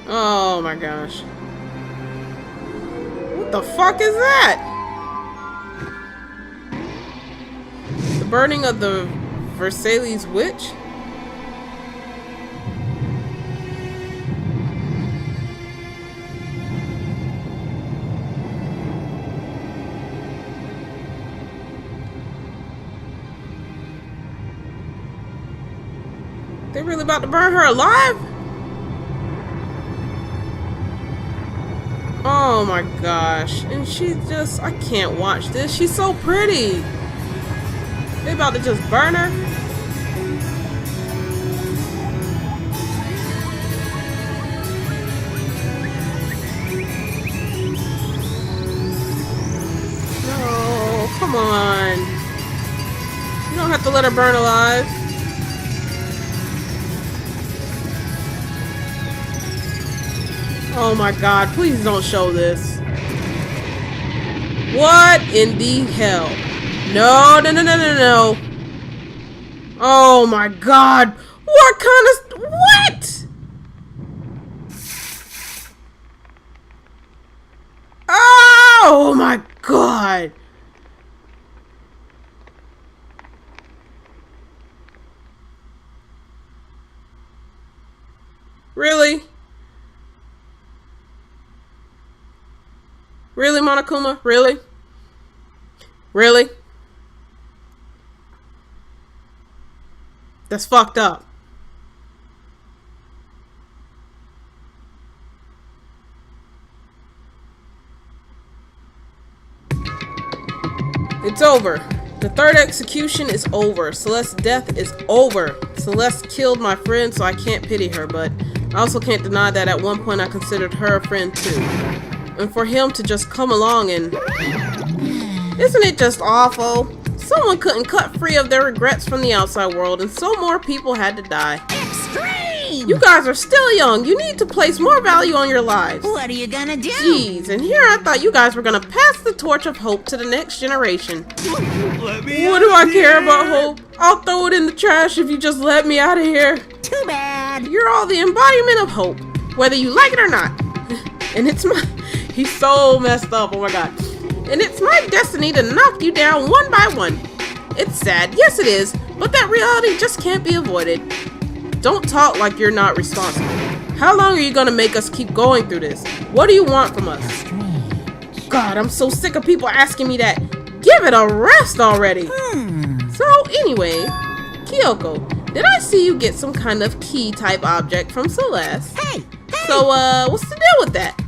Oh my gosh. What the fuck is that? The burning of the Versailles witch? They really about to burn her alive? Oh my gosh. And she just, I can't watch this. She's so pretty. They about to just burn her. No, come on. You don't have to let her burn alive. Oh my god, please don't show this. What in the hell? No, no, no, no, no, no. Oh my god. What kind of... What? Oh my god. Really, Monokuma? Really? Really? That's fucked up. It's over. The third execution is over. Celeste's death is over. Celeste killed my friend, so I can't pity her, but I also can't deny that at one point I considered her a friend too. And for him to just come along and... Isn't it just awful? Someone couldn't cut free of their regrets from the outside world, and so more people had to die. Extreme! You guys are still young. You need to place more value on your lives. What are you gonna do? Jeez, and here I thought you guys were gonna pass the torch of hope to the next generation. Let me What out do I of care here. about hope? I'll throw it in the trash if you just let me out of here. Too bad. You're all the embodiment of hope, whether you like it or not. And it's my... He's so messed up, oh my god. And it's my destiny to knock you down one by one. It's sad, yes it is, but that reality just can't be avoided. Don't talk like you're not responsible. How long are you gonna make us keep going through this? What do you want from us? God, I'm so sick of people asking me that. Give it a rest already. So anyway, Kyoko, did I see you get some kind of key type object from Celeste? Hey! So what's the deal with that?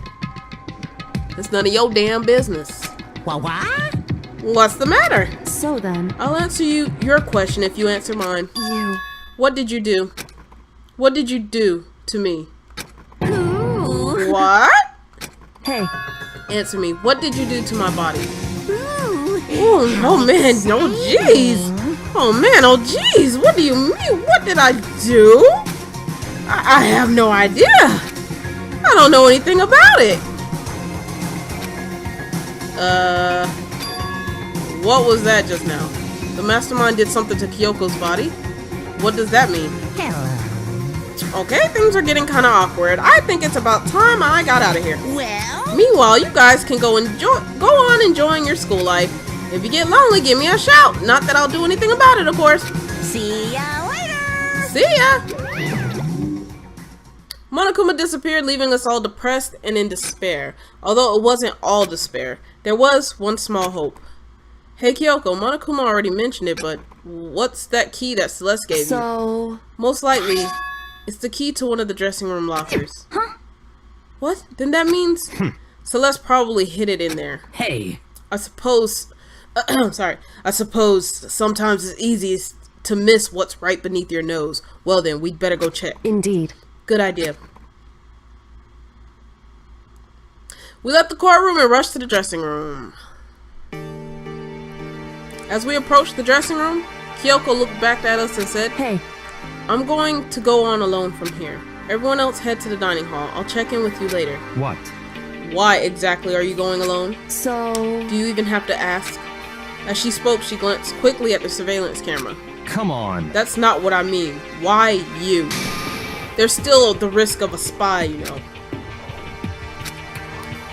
It's none of your damn business. What? What's the matter? So then, I'll answer your question if you answer mine. you... What did you do? What did you do to me? Ooh. What? Hey, Answer me. What did you do to my body? Ooh. Ooh, oh man, oh jeez. Oh man, oh jeez. What do you mean? What did I do? I have no idea. I don't know anything about it. What was that just now? The mastermind did something to Kyoko's body? What does that mean? Hello. Okay, things are getting kind of awkward. I think it's about time I got out of here. Well? Meanwhile, you guys can go on enjoying your school life. If you get lonely, give me a shout. Not that I'll do anything about it, of course. See ya later! See ya! Monokuma disappeared, leaving us all depressed and in despair. Although it wasn't all despair, there was one small hope. Hey Kyoko, Monokuma already mentioned it, but what's that key that Celeste gave you? so... Most likely, it's the key to one of the dressing room lockers. What? Then that means Celeste probably hid it in there. Hey, I suppose... sorry. I suppose sometimes it's easiest to miss what's right beneath your nose. Well then, we'd better go check. Indeed. Good idea. We left the courtroom and rushed to the dressing room. As we approached the dressing room, Kyoko looked back at us and said, Hey, I'm going to go on alone from here. Everyone else head to the dining hall. I'll check in with you later. What? Why exactly are you going alone? so... Do you even have to ask? As she spoke, she glanced quickly at the surveillance camera. Come on. That's not what I mean. Why you? There's still the risk of a spy, you know.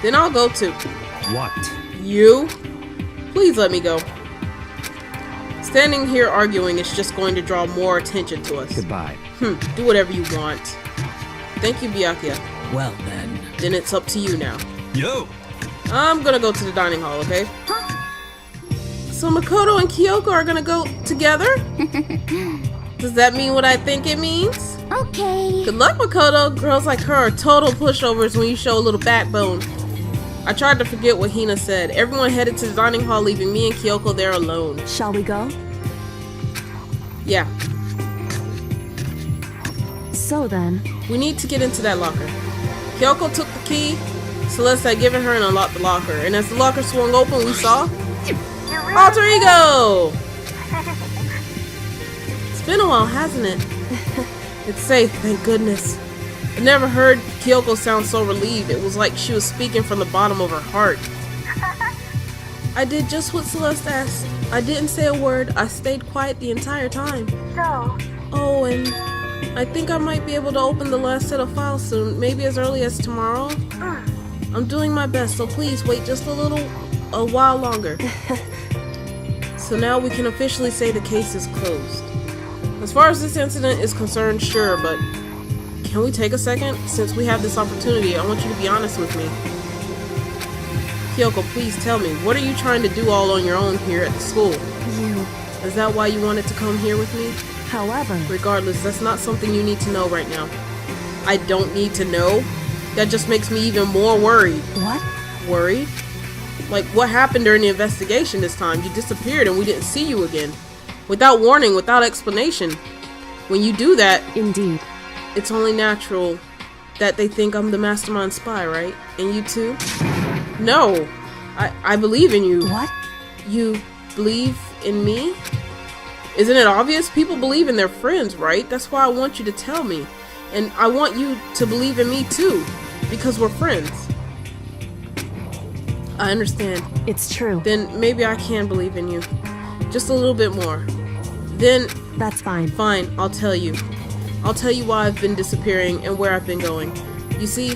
Then I'll go too. What? You? Please let me go. Standing here arguing is just going to draw more attention to us. Goodbye. Do whatever you want. Thank you, Byakuya. well then. Then it's up to you now. Yo! I'm gonna go to the dining hall, okay? So Makoto and Kyoko are gonna go together? Does that mean what I think it means? Okay. Good luck, Makoto. Girls like her are total pushovers when you show a little backbone. I tried to forget what Hina said. Everyone headed to the dining hall, leaving me and Kyoko there alone. Shall we go? Yeah, So then, we need to get into that locker. Kyoko took the key Celeste had given her and unlocked the locker. And as the locker swung open, we saw Alter Ego! It's been a while, hasn't it? It's safe, thank goodness. I never heard Kyoko sound so relieved. It was like she was speaking from the bottom of her heart. I did just what Celeste asked. I didn't say a word. I stayed quiet the entire time. So, Oh, and I think I might be able to open the last set of files soon, maybe as early as tomorrow. I'm doing my best, so please wait just a while longer. So now we can officially say the case is closed. As far as this incident is concerned, sure, but can we take a second? Since we have this opportunity, I want you to be honest with me. Kyoko, please tell me, what are you trying to do all on your own here at the school? Is that why you wanted to come here with me? However, Regardless, that's not something you need to know right now. I don't need to know? That just makes me even more worried. what? Worried? Like, what happened during the investigation this time? You disappeared and we didn't see you again. Without warning, without explanation. When you do that, Indeed. it's only natural that they think I'm the mastermind spy, right? And you too? No. I believe in you. What? You believe in me? Isn't it obvious? People believe in their friends, right? That's why I want you to tell me. And I want you to believe in me too. Because we're friends. I understand. It's true. Then maybe I can believe in you. Just a little bit more. Then, That's fine. fine, I'll tell you. I'll tell you why I've been disappearing and where I've been going. You see,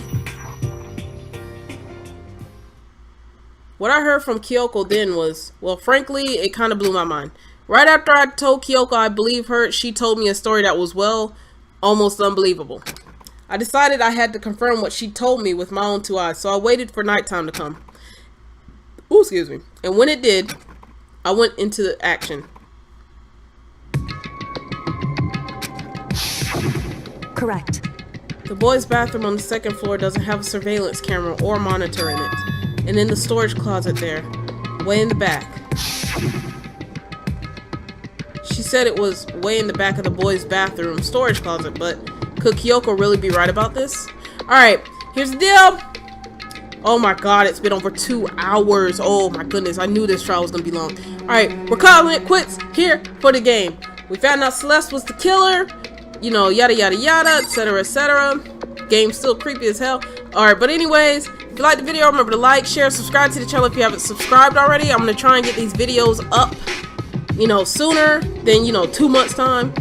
what I heard from Kyoko then was, well, frankly, it kind of blew my mind. Right after I told Kyoko I believe her, she told me a story that was, well, almost unbelievable. I decided I had to confirm what she told me with my own 2 eyes, so I waited for nighttime to come. Ooh, excuse me. And when it did, I went into action. Correct. The boys' bathroom on the 2nd floor doesn't have a surveillance camera or monitor in it. And in the storage closet there, way in the back. She said it was way in the back of the boys' bathroom storage closet, but could Kyoko really be right about this? Alright, here's the deal. Oh my god, it's been over 2 hours. Oh my goodness, I knew this trial was gonna be long. Alright, we're calling it quits here for the game. We found out Celeste was the killer. You know, yada yada yada, etc, etc. Game's still creepy as hell. Alright, but anyways, if you liked the video, remember to like, share, subscribe to the channel if you haven't subscribed already. I'm gonna try and get these videos up, you know, sooner than, 2 months time.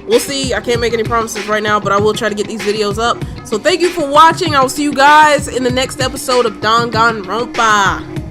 We'll see. I can't make any promises right now, but I will try to get these videos up. So thank you for watching. I will see you guys in the next episode of Danganronpa.